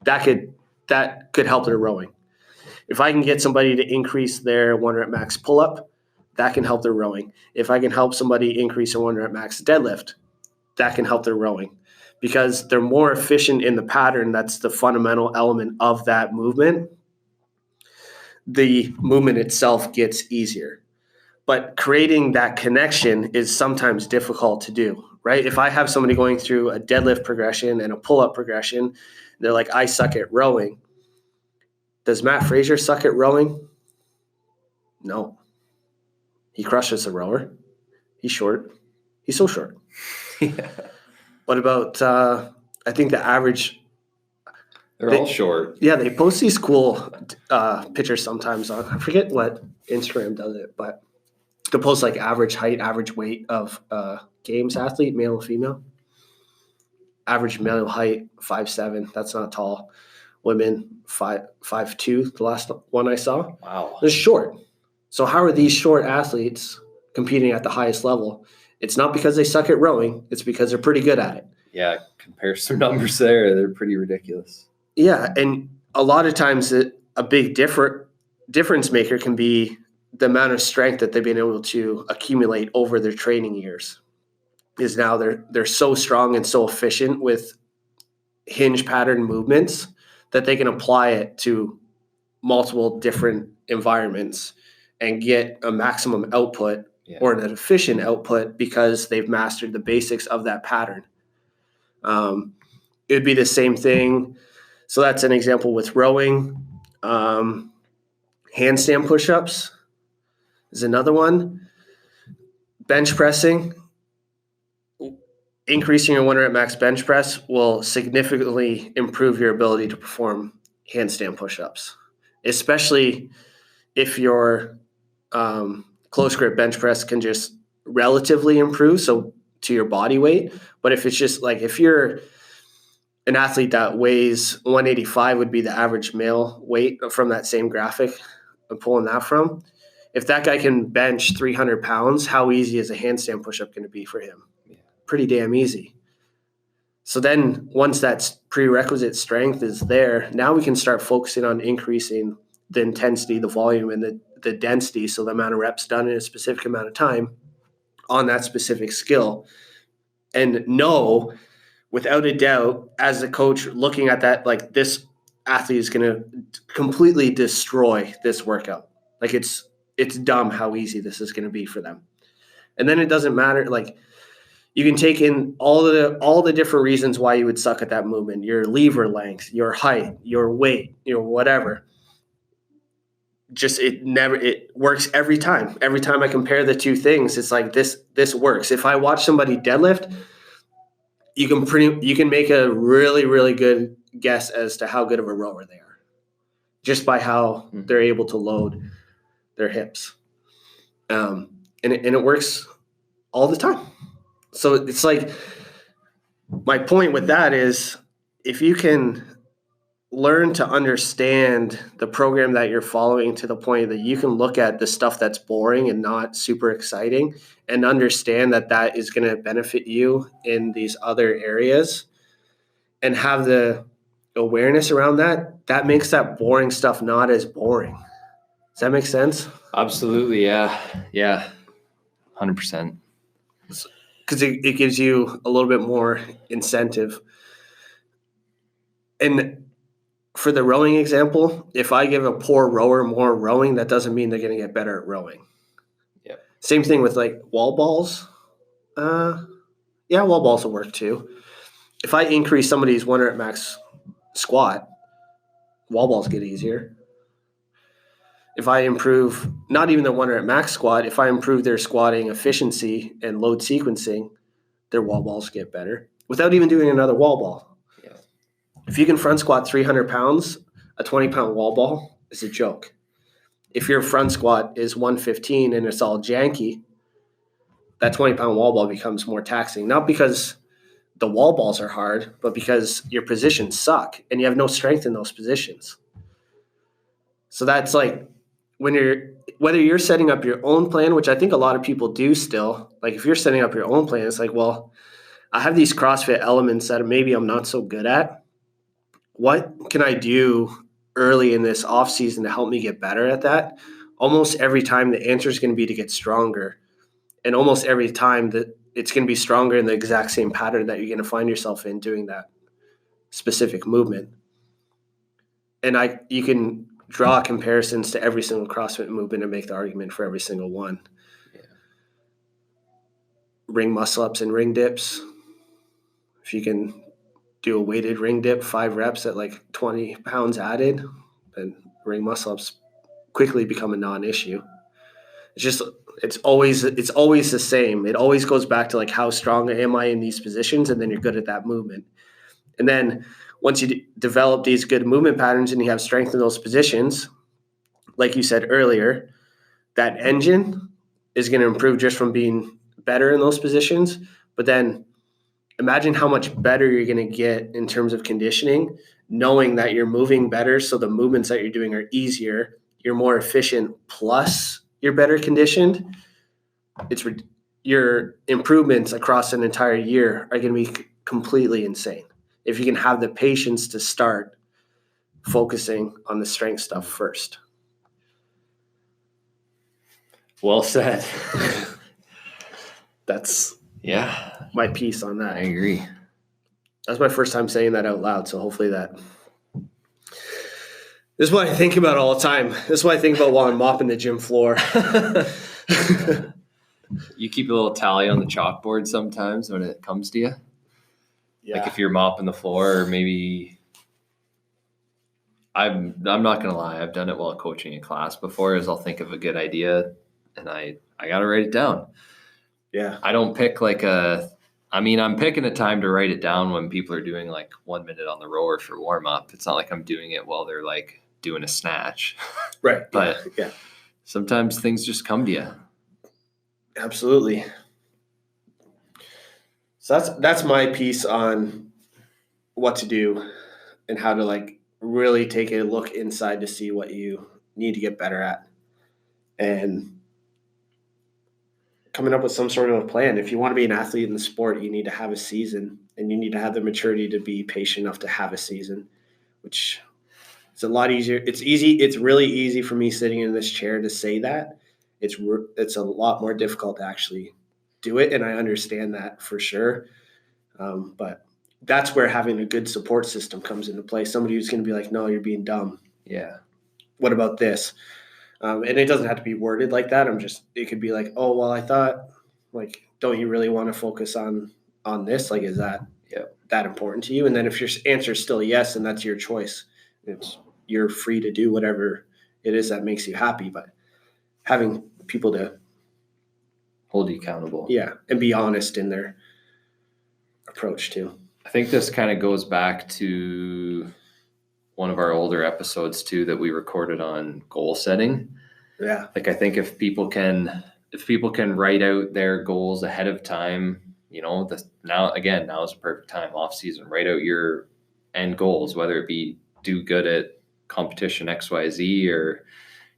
That could help their rowing. If I can get somebody to increase their 1 rep max pull up, that can help their rowing. If I can help somebody increase their 1 rep max deadlift, that can help their rowing, because they're more efficient in the pattern. That's the fundamental element of that movement. The movement itself gets easier, but creating that connection is sometimes difficult to do, right? If I have somebody going through a deadlift progression and a pull-up progression, they're like, I suck at rowing. Does Matt Fraser suck at rowing? No. He crushes a rower. He's short. He's so short. Yeah. What about, I think the average... They're all short. Yeah, they post these cool pictures sometimes on, I forget what Instagram does it, but they'll post like average height, average weight of games athlete, male and female. Average male height, 5'7". That's not tall. Women, 5'2", the last one I saw. Wow. They're short. So how are these short athletes competing at the highest level? It's not because they suck at rowing. It's because they're pretty good at it. Yeah, compare some numbers there. They're pretty ridiculous. Yeah, and a lot of times a big difference maker can be the amount of strength that they've been able to accumulate over their training years. Is now they're so strong and so efficient with hinge pattern movements that they can apply it to multiple different environments and get a maximum output or an efficient output because they've mastered the basics of that pattern. It would be the same thing. So that's an example with rowing. Handstand push-ups is another one. Bench pressing. Increasing your 1 rep max bench press will significantly improve your ability to perform handstand push-ups, especially if your close grip bench press can just relatively improve, so to your body weight. But if it's just like, if you're an athlete that weighs 185 would be the average male weight from that same graphic I'm pulling that from. If that guy can bench 300 pounds, how easy is a handstand push-up going to be for him? Yeah. Pretty damn easy. So then once that prerequisite strength is there, now we can start focusing on increasing the intensity, the volume, and the density, so the amount of reps done in a specific amount of time on that specific skill. And know, without a doubt, as a coach looking at that, like, this athlete is going to completely destroy this workout. Like, it's dumb how easy this is going to be for them. And then it doesn't matter. Like, you can take in all the different reasons why you would suck at that movement, your lever length, your height, your weight, whatever. Just, it works every time. Every time I compare the two things, it's like this works. If I watch somebody deadlift, you can make a really, really good guess as to how good of a rower they are, just by how they're able to load their hips. And it works all the time. So it's like, my point with that is, if you can learn to understand the program that you're following to the point that you can look at the stuff that's boring and not super exciting and understand that is going to benefit you in these other areas, and have the awareness around that makes that boring stuff not as boring. Does that make sense? Absolutely. Yeah. 100%. Because it gives you a little bit more incentive. And for the rowing example, if I give a poor rower more rowing, that doesn't mean they're going to get better at rowing. Yeah. Same thing with like wall balls. Yeah, wall balls will work too. If I increase somebody's 1 rep max squat, wall balls get easier. If I improve not even the 1 rep max squat, if I improve their squatting efficiency and load sequencing, their wall balls get better without even doing another wall ball. Yeah. If you can front squat 300 pounds, a 20-pound wall ball is a joke. If your front squat is 115 and it's all janky, that 20-pound wall ball becomes more taxing. Not because the wall balls are hard, but because your positions suck and you have no strength in those positions. So that's like whether you're setting up your own plan, which I think a lot of people do still, like if you're setting up your own plan, it's like, well, I have these CrossFit elements that maybe I'm not so good at. What can I do early in this off season to help me get better at that? Almost every time the answer is going to be to get stronger. And almost every time that it's going to be stronger in the exact same pattern that you're going to find yourself in doing that specific movement. And you can draw comparisons to every single CrossFit movement and make the argument for every single one. Yeah. Ring muscle ups and ring dips. If you can do a weighted ring dip, 5 reps at like 20 pounds added, then ring muscle ups quickly become a non-issue. It's always the same. It always goes back to like, how strong am I in these positions? And then you're good at that movement. And then once you develop these good movement patterns and you have strength in those positions, like you said earlier, that engine is going to improve just from being better in those positions. But then imagine how much better you're going to get in terms of conditioning, knowing that you're moving better. So the movements that you're doing are easier, you're more efficient, plus you're better conditioned. Your improvements across an entire year are going to be completely insane if you can have the patience to start focusing on the strength stuff first. Well said. That's Yeah, my piece on that. I agree. That's my first time saying that out loud, so hopefully this is what I think about all the time. This is what I think about while I'm mopping the gym floor. You keep a little tally on the chalkboard sometimes when it comes to you? Yeah. Like if you're mopping the floor, or maybe I'm not gonna lie, I've done it while coaching a class before. Is I'll think of a good idea and I gotta write it down. Yeah. I don't pick I'm picking a time to write it down when people are doing like 1 minute on the rower for warm up. It's not like I'm doing it while they're like doing a snatch. Right. But yeah. Sometimes things just come to you. Absolutely. So that's my piece on what to do and how to like really take a look inside to see what you need to get better at and coming up with some sort of a plan. If you want to be an athlete in the sport, you need to have a season and you need to have the maturity to be patient enough to have a season, which is a lot easier. It's easy. It's really easy for me sitting in this chair to say that. It's a lot more difficult to actually do it. And I understand that for sure. But that's where having a good support system comes into play. Somebody who's going to be like, no, you're being dumb. Yeah. What about this? And it doesn't have to be worded like that. It could be like, oh, well, I thought, like, don't you really want to focus on this? Like, is that that important to you? And then if your answer is still yes, and that's your choice, you're free to do whatever it is that makes you happy. But having people to hold you accountable. Yeah. And be honest in their approach too. I think this kind of goes back to one of our older episodes too that we recorded on goal setting. Yeah. Like I think if people can write out their goals ahead of time, now is the perfect time, off season, write out your end goals, whether it be do good at competition XYZ or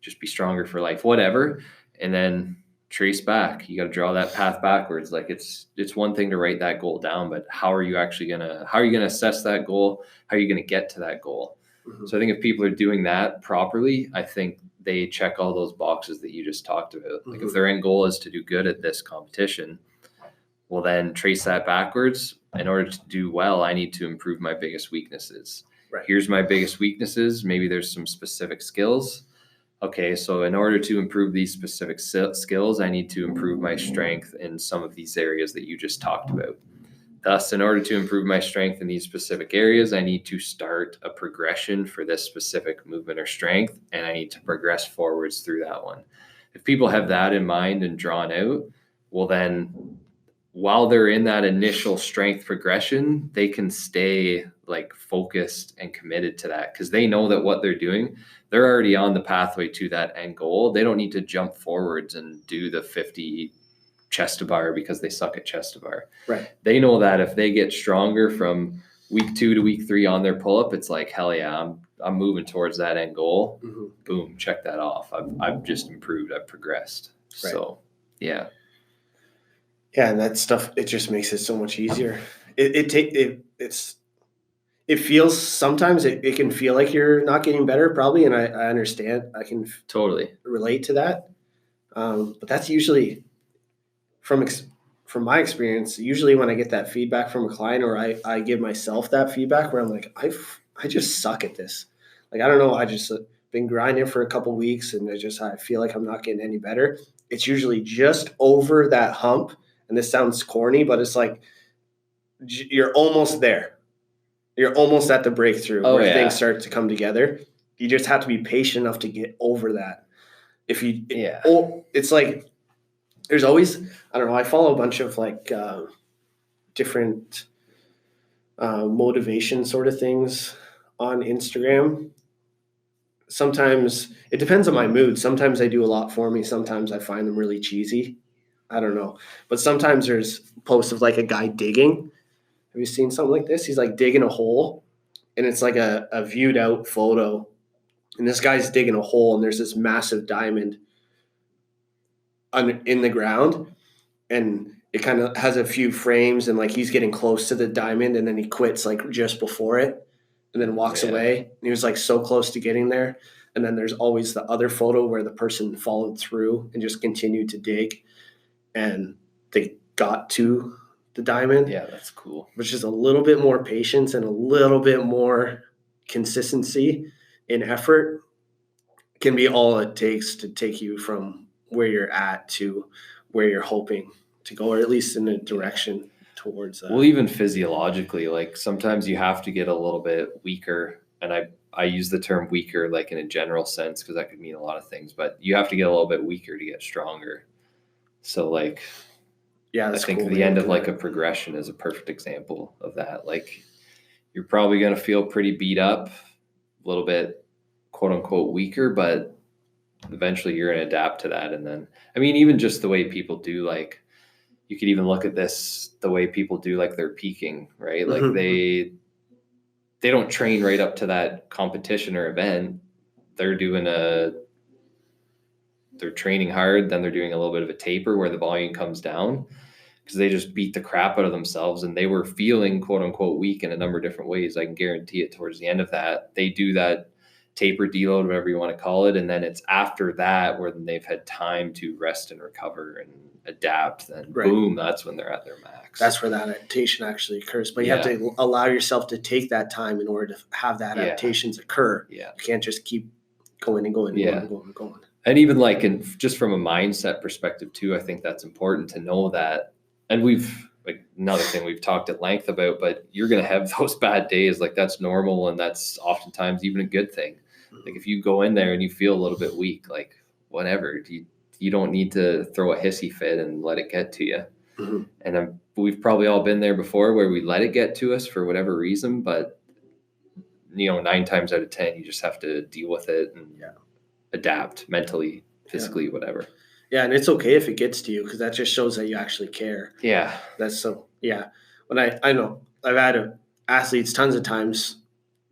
just be stronger for life, whatever. And then trace back. You got to draw that path backwards. Like it's one thing to write that goal down, but how are you going to assess that goal? How are you going to get to that goal? Mm-hmm. So I think if people are doing that properly, I think they check all those boxes that you just talked about. Mm-hmm. Like if their end goal is to do good at this competition, well then trace that backwards. In order to do well, I need to improve my biggest weaknesses. Right. Here's my biggest weaknesses. Maybe there's some specific skills. okay, so in order to improve these specific skills, I need to improve my strength in some of these areas that you just talked about. Thus, in order to improve my strength in these specific areas, I need to start a progression for this specific movement or strength, and I need to progress forwards through that one. If people have that in mind and drawn out, well, then while they're in that initial strength progression, they can stay like focused and committed to that because they know that what they're doing, they're already on the pathway to that end goal. They don't need to jump forwards and do the 50 chest to bar because they suck at chest to bar. Right. They know that if they get stronger from week 2 to week 3 on their pull up, it's like, hell yeah, I'm moving towards that end goal. Mm-hmm. Boom, check that off. I've just improved. I've progressed. Right. So yeah. Yeah, and that stuff, it just makes it so much easier. It feels, sometimes it can feel like you're not getting better probably, and I understand. I can totally relate to that. But that's usually from my experience, usually when I get that feedback from a client, or I give myself that feedback where I'm like, I just suck at this. Like, I don't know. I just been grinding for a couple of weeks and I feel like I'm not getting any better. It's usually just over that hump. And this sounds corny, but it's like you're almost there. You're almost at the breakthrough where things start to come together. You just have to be patient enough to get over that. It's like there's always, I don't know, I follow a bunch of like different motivation sort of things on Instagram. Sometimes it depends on my mood. Sometimes they do a lot for me. Sometimes I find them really cheesy. I don't know. But sometimes there's posts of like a guy digging. Have you seen something like this? He's like digging a hole, and it's like a viewed out photo. And this guy's digging a hole, and there's this massive diamond in the ground. And it kind of has a few frames, and like he's getting close to the diamond, and then he quits like just before it and then walks away. And he was like so close to getting there. And then there's always the other photo where the person followed through and just continued to dig. And they got to the diamond. Yeah, that's cool. Which is a little bit more patience and a little bit more consistency in effort can be all it takes to take you from where you're at to where you're hoping to go, or at least in a direction towards that. Well, even physiologically, like sometimes you have to get a little bit weaker. And I use the term weaker like in a general sense because that could mean a lot of things, but you have to get a little bit weaker to get stronger. So like, yeah, I think the end of like a progression is a perfect example of that. Like you're probably going to feel pretty beat up, a little bit quote unquote weaker, but eventually you're going to adapt to that. And then, I mean, even just the way people do, like you could even look at this, the way people do like their peaking, right? Like they don't train right up to that competition or event. They're training hard, then they're doing a little bit of a taper where the volume comes down because they just beat the crap out of themselves and they were feeling quote unquote weak in a number of different ways. I can guarantee it towards the end of that, they do that taper deload, whatever you want to call it. And then it's after that where they've had time to rest and recover and adapt. Then boom, that's when they're at their max. That's where that adaptation actually occurs. But you have to allow yourself to take that time in order to have that adaptations occur. Yeah. You can't just keep going and going and going and going. And even like just from a mindset perspective too, I think that's important to know that. And we've like another thing we've talked at length about, but you're going to have those bad days. Like that's normal. And that's oftentimes even a good thing. Like if you go in there and you feel a little bit weak, like whatever, you don't need to throw a hissy fit and let it get to you. Mm-hmm. And we've probably all been there before where we let it get to us for whatever reason, but 9 times out of 10, you just have to deal with it and adapt mentally, physically, whatever. Yeah. And it's okay if it gets to you because that just shows that you actually care. Yeah. That's so, yeah. When I know I've had athletes tons of times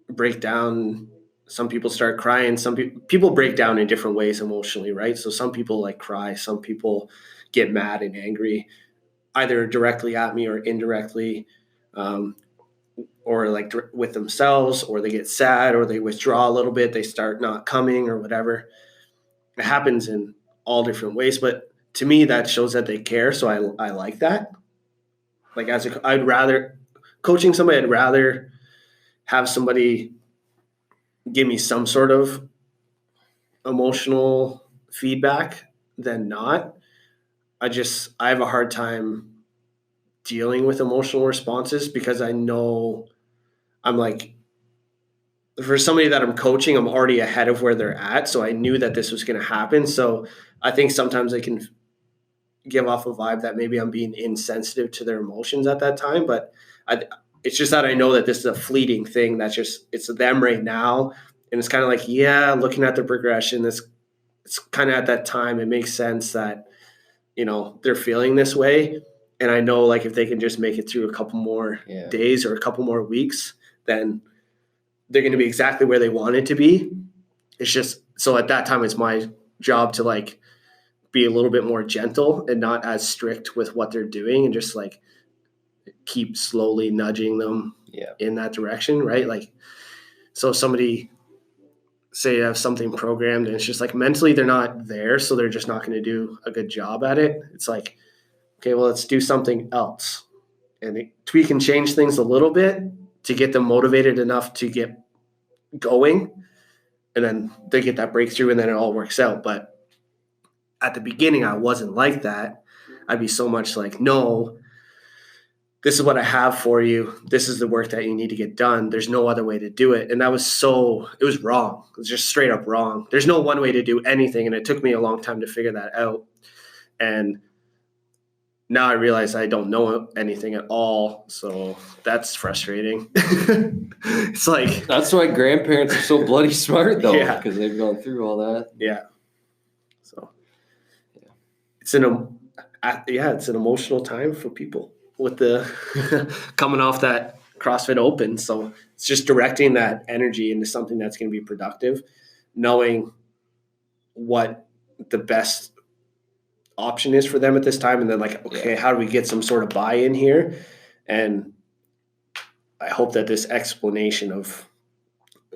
break down. Some people start crying. Some people break down in different ways emotionally, right? So some people like cry. Some people get mad and angry, either directly at me or indirectly, or like with themselves, or they get sad, or they withdraw a little bit. They start not coming or whatever. It happens in all different ways, but to me, that shows that they care. So I like that. Like I'd rather coaching somebody. I'd rather have somebody give me some sort of emotional feedback than not. I have a hard time dealing with emotional responses because I know I'm like, for somebody that I'm coaching, I'm already ahead of where they're at. So I knew that this was going to happen. So I think sometimes I can give off a vibe that maybe I'm being insensitive to their emotions at that time. But it's just that I know that this is a fleeting thing. It's them right now. And it's kind of like, yeah, looking at the progression, it's kind of at that time, it makes sense that, they're feeling this way. And I know like if they can just make it through a couple more days or a couple more weeks, then they're going to be exactly where they want it to be. It's just, so at that time, it's my job to like be a little bit more gentle and not as strict with what they're doing and just like keep slowly nudging them in that direction. Right. Like, so somebody say have something programmed and it's just like mentally they're not there. So they're just not going to do a good job at it. It's like, okay, well, let's do something else and tweak and change things a little bit to get them motivated enough to get going. And then they get that breakthrough and then it all works out. But at the beginning, I wasn't like that. I'd be so much like, no, this is what I have for you. This is the work that you need to get done. There's no other way to do it. And it was wrong. It was just straight up wrong. There's no one way to do anything. And it took me a long time to figure that out. And now I realize I don't know anything at all. So that's frustrating. It's like, that's why grandparents are so bloody smart though, Yeah. because they've gone through all that. Yeah. So it's an emotional time for people with the coming off that CrossFit Open. So it's just directing that energy into something that's going to be productive, knowing what the best option is for them at this time. And then like, okay, how do we get some sort of buy-in here? And I hope that this explanation of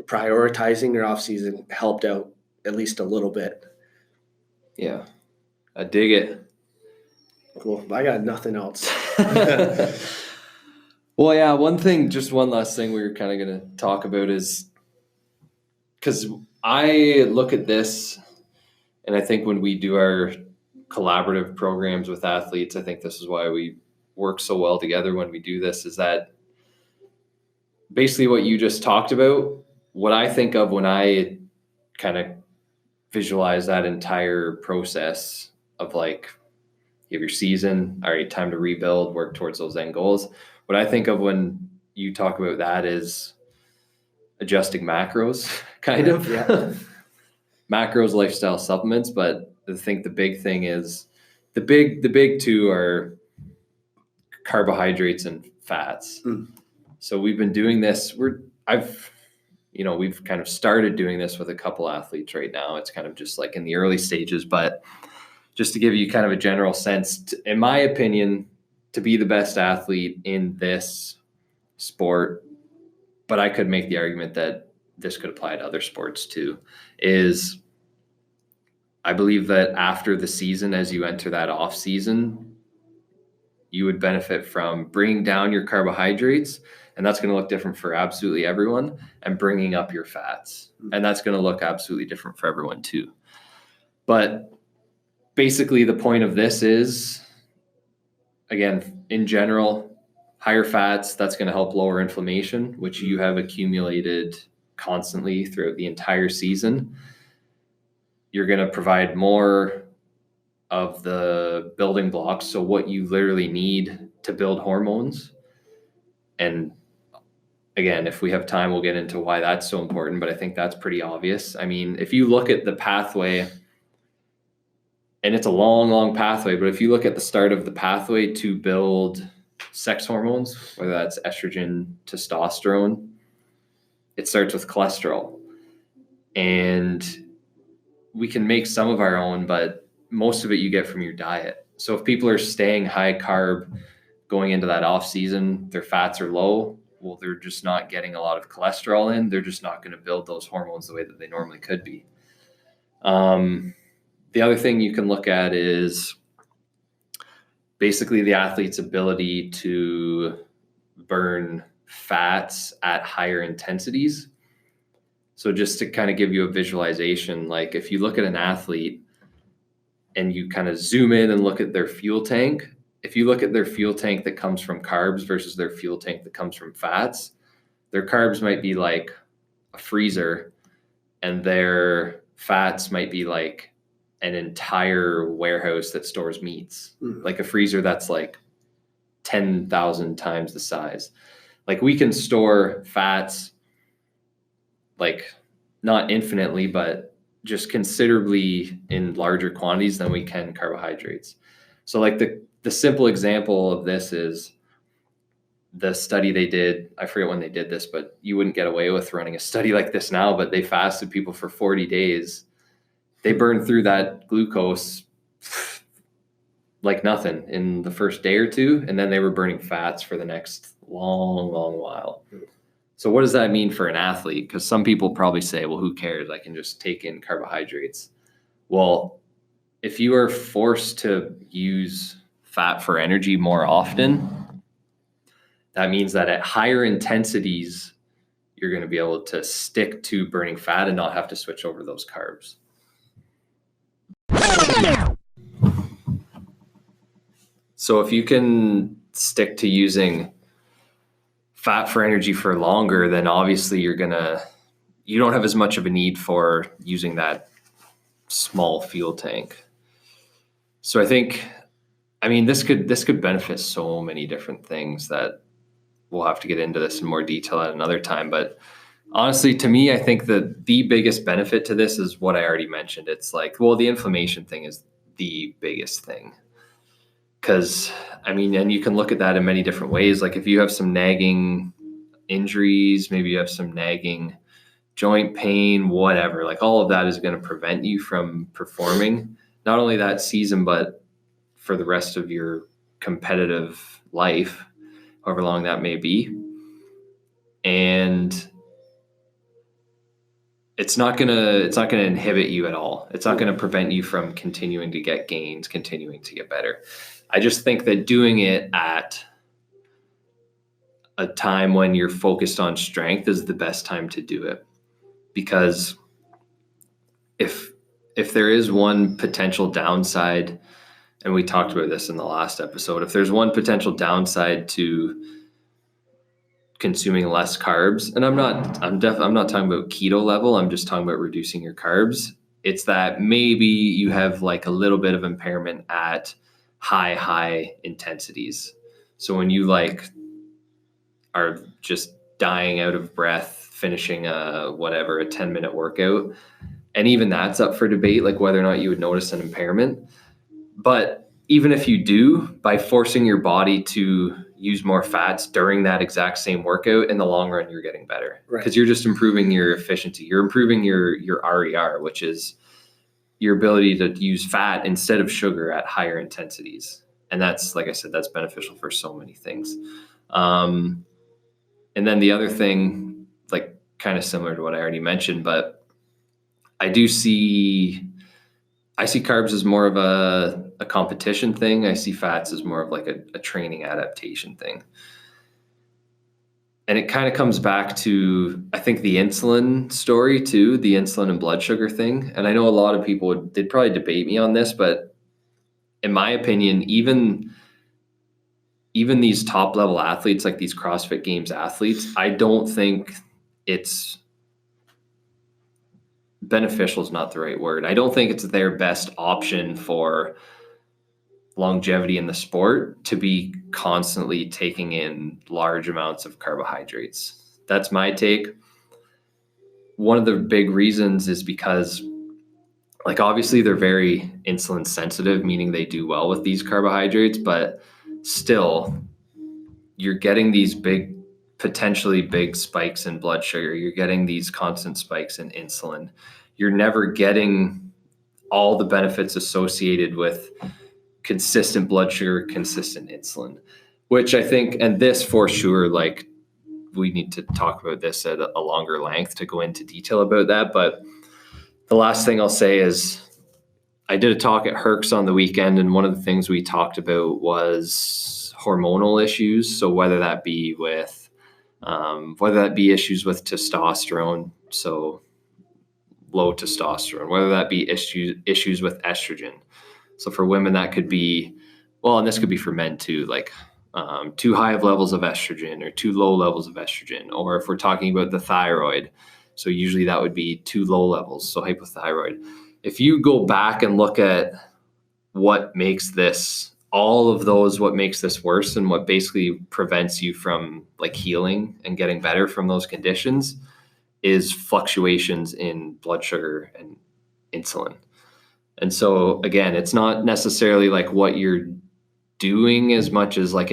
prioritizing their off season helped out at least a little bit. Yeah. I dig it. Cool. I got nothing else. Well, yeah, one last thing we were kind of going to talk about is because I look at this and I think when we do our collaborative programs with athletes, I think this is why we work so well together when we do this, is that basically what you just talked about, what I think of when I kind of visualize that entire process of like, you have your season, all right, time to rebuild, work towards those end goals. What I think of when you talk about that is adjusting macros, kind of. Yeah. Macros, lifestyle supplements, but I think the big thing is the big two are carbohydrates and fats. So we've been doing this. We've kind of started doing this with a couple athletes right now. It's kind of just like in the early stages, but just to give you kind of a general sense, in my opinion, to be the best athlete in this sport, but I could make the argument that this could apply to other sports too, is I believe that after the season, as you enter that off season, you would benefit from bringing down your carbohydrates, and that's going to look different for absolutely everyone, and bringing up your fats, and that's going to look absolutely different for everyone too. But basically the point of this is, again, in general, higher fats, that's going to help lower inflammation, which you have accumulated constantly throughout the entire season. You're going to provide more of the building blocks, so what you literally need to build hormones. And again, if we have time, we'll get into why that's so important, but I think that's pretty obvious. I mean, if you look at the pathway, and it's a long, long pathway, but if you look at the start of the pathway to build sex hormones, whether that's estrogen, testosterone, it starts with cholesterol. And we can make some of our own, but most of it you get from your diet. So if people are staying high carb going into that off season, their fats are low, well, they're just not getting a lot of cholesterol in. They're just not going to build those hormones the way that they normally could be. The other thing you can look at is basically the athlete's ability to burn fats at higher intensities. So just to kind of give you a visualization, like if you look at an athlete and you kind of zoom in and look at their fuel tank, if you look at their fuel tank that comes from carbs versus their fuel tank that comes from fats, their carbs might be like a freezer and their fats might be like an entire warehouse that stores meats. Like a freezer that's like 10,000 times the size. Like we can store fats like not infinitely, but just considerably in larger quantities than we can carbohydrates. So like the simple example of this is the study they did. I forget when they did this, but you wouldn't get away with running a study like this now, but they fasted people for 40 days. They burned through that glucose like nothing in the first day or two, and then they were burning fats for the next long while. So what does that mean for an athlete? Because some people probably say, well, who cares? I can just take in carbohydrates. Well, if you are forced to use fat for energy more often, that means that at higher intensities, you're going to be able to stick to burning fat and not have to switch over those carbs. So if you can stick to using fat for energy for longer, then obviously you don't have as much of a need for using that small fuel tank. So this could benefit so many different things that we'll have to get into this in more detail at another time. But honestly, to me, I think that the biggest benefit to this is what I already mentioned. It's like, well, the inflammation thing is the biggest thing. Because, and you can look at that in many different ways. Like if you have some nagging injuries, maybe you have some nagging joint pain, whatever, like all of that is going to prevent you from performing, not only that season, but for the rest of your competitive life, however long that may be. And it's not going to inhibit you at all. It's not going to prevent you from continuing to get gains, continuing to get better. I just think that doing it at a time when you're focused on strength is the best time to do it. Because if there is one potential downside, and we talked about this in the last episode, if there's one potential downside to consuming less carbs, and I'm not talking about keto level, I'm just talking about reducing your carbs, it's that maybe you have like a little bit of impairment at high intensities. So when you like are just dying out of breath finishing a 10-minute workout, and even that's up for debate, like whether or not you would notice an impairment. But even if you do, by forcing your body to use more fats during that exact same workout, in the long run, you're getting better. Right. Because you're just improving your efficiency. You're improving your RER, which is your ability to use fat instead of sugar at higher intensities. And that's, like I said, that's beneficial for so many things. And then the other thing, like kind of similar to what I already mentioned, but I see carbs as more of a competition thing. I see fats as more of like a training adaptation thing. And it kind of comes back to, I think, the insulin story too, the insulin and blood sugar thing. And I know a lot of people they'd probably debate me on this, but in my opinion, even these top level athletes, like these CrossFit Games athletes, I don't think it's beneficial is not the right word. I don't think it's their best option for longevity in the sport to be constantly taking in large amounts of carbohydrates. That's my take. One of the big reasons is because, like, obviously they're very insulin sensitive, meaning they do well with these carbohydrates, but still you're getting these potentially big spikes in blood sugar. You're getting these constant spikes in insulin. You're never getting all the benefits associated with consistent blood sugar, consistent insulin, which I think, and this for sure, like we need to talk about this at a longer length to go into detail about that. But the last thing I'll say is I did a talk at Herx on the weekend, and one of the things we talked about was hormonal issues. So whether that be issues with testosterone, so low testosterone, whether that be issues with estrogen. So for women, that could be, well, and this could be for men too, like too high of levels of estrogen or too low levels of estrogen. Or if we're talking about the thyroid, so usually that would be too low levels, so hypothyroid. If you go back and look at what makes this, all of those, what makes this worse and what basically prevents you from like healing and getting better from those conditions is fluctuations in blood sugar and insulin. And so again, it's not necessarily like what you're doing as much as like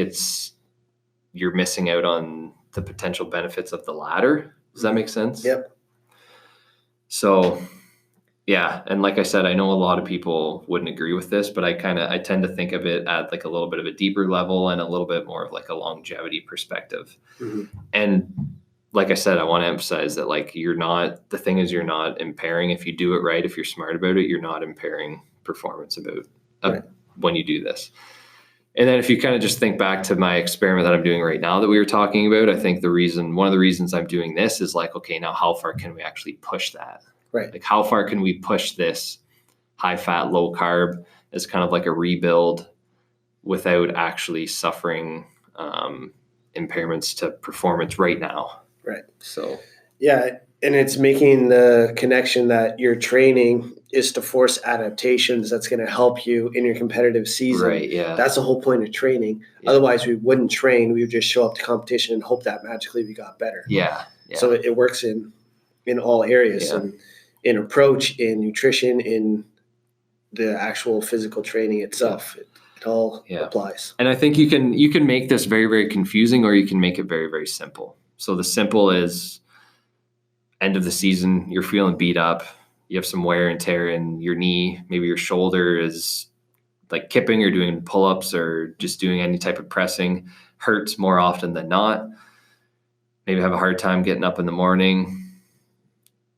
you're missing out on the potential benefits of the latter. Does that make sense? Yep. So yeah. And like I said, I know a lot of people wouldn't agree with this, but I tend to think of it at like a little bit of a deeper level and a little bit more of like a longevity perspective. Mm-hmm. And like I said, I want to emphasize that like you're not impairing, if you do it right, if you're smart about it, you're not impairing performance when you do this. And then if you kind of just think back to my experiment that I'm doing right now that we were talking about, I think one of the reasons I'm doing this is like, okay, now how far can we actually push that? Right. Like how far can we push this high fat, low carb as kind of like a rebuild without actually suffering impairments to performance right now? Right. So, yeah. And it's making the connection that your training is to force adaptations that's going to help you in your competitive season. Right. Yeah. That's the whole point of training. Yeah. Otherwise, we wouldn't train. We would just show up to competition and hope that magically we got better. Yeah. Yeah. So it works in all areas. Yeah. And in approach, in nutrition, in the actual physical training itself. It all applies. And I think you can make this very, very confusing, or you can make it very, very simple. So the simple is end of the season, you're feeling beat up, you have some wear and tear in your knee, maybe your shoulder is like kipping or doing pull-ups or just doing any type of pressing, hurts more often than not. Maybe have a hard time getting up in the morning.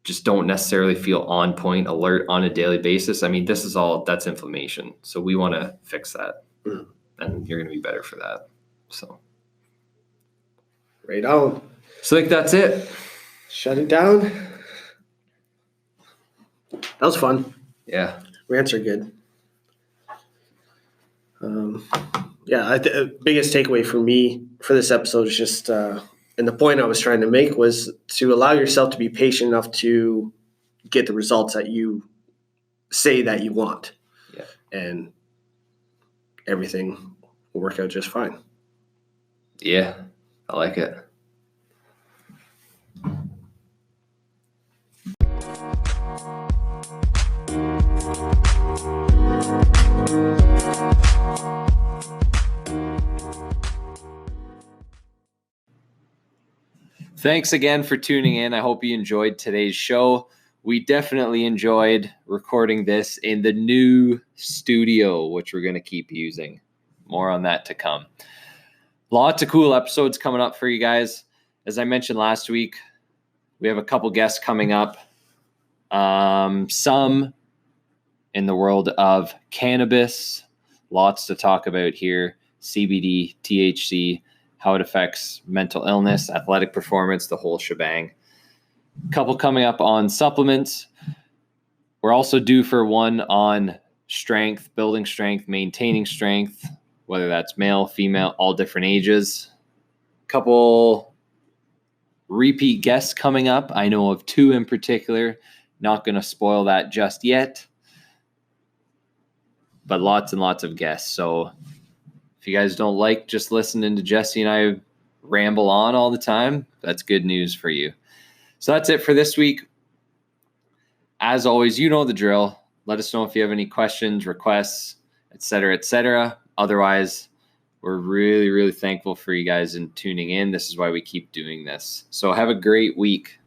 Just don't necessarily feel on point, alert on a daily basis. I mean, that's inflammation. So we want to fix that. Mm. And you're going to be better for that. So. Right on. So I think that's it. Shut it down. That was fun. Yeah. Rants are good. The biggest takeaway for me for this episode is just, and the point I was trying to make was to allow yourself to be patient enough to get the results that you say that you want. Yeah. And everything will work out just fine. Yeah. I like it. Thanks again for tuning in. I hope you enjoyed today's show. We definitely enjoyed recording this in the new studio, which we're going to keep using. More on that to come. Lots of cool episodes coming up for you guys. As I mentioned last week, we have a couple guests coming up. Some in the world of cannabis. Lots to talk about here. CBD, THC, how it affects mental illness, athletic performance, the whole shebang. A couple coming up on supplements. We're also due for one on strength, building strength, maintaining strength, whether that's male, female, all different ages. A couple repeat guests coming up. I know of two in particular. Not going to spoil that just yet. But lots and lots of guests. So if you guys don't like just listening to Jesse and I ramble on all the time, that's good news for you. So that's it for this week. As always, you know the drill. Let us know if you have any questions, requests, etc., etc. Otherwise, we're really, really thankful for you guys in tuning in. This is why we keep doing this. So have a great week.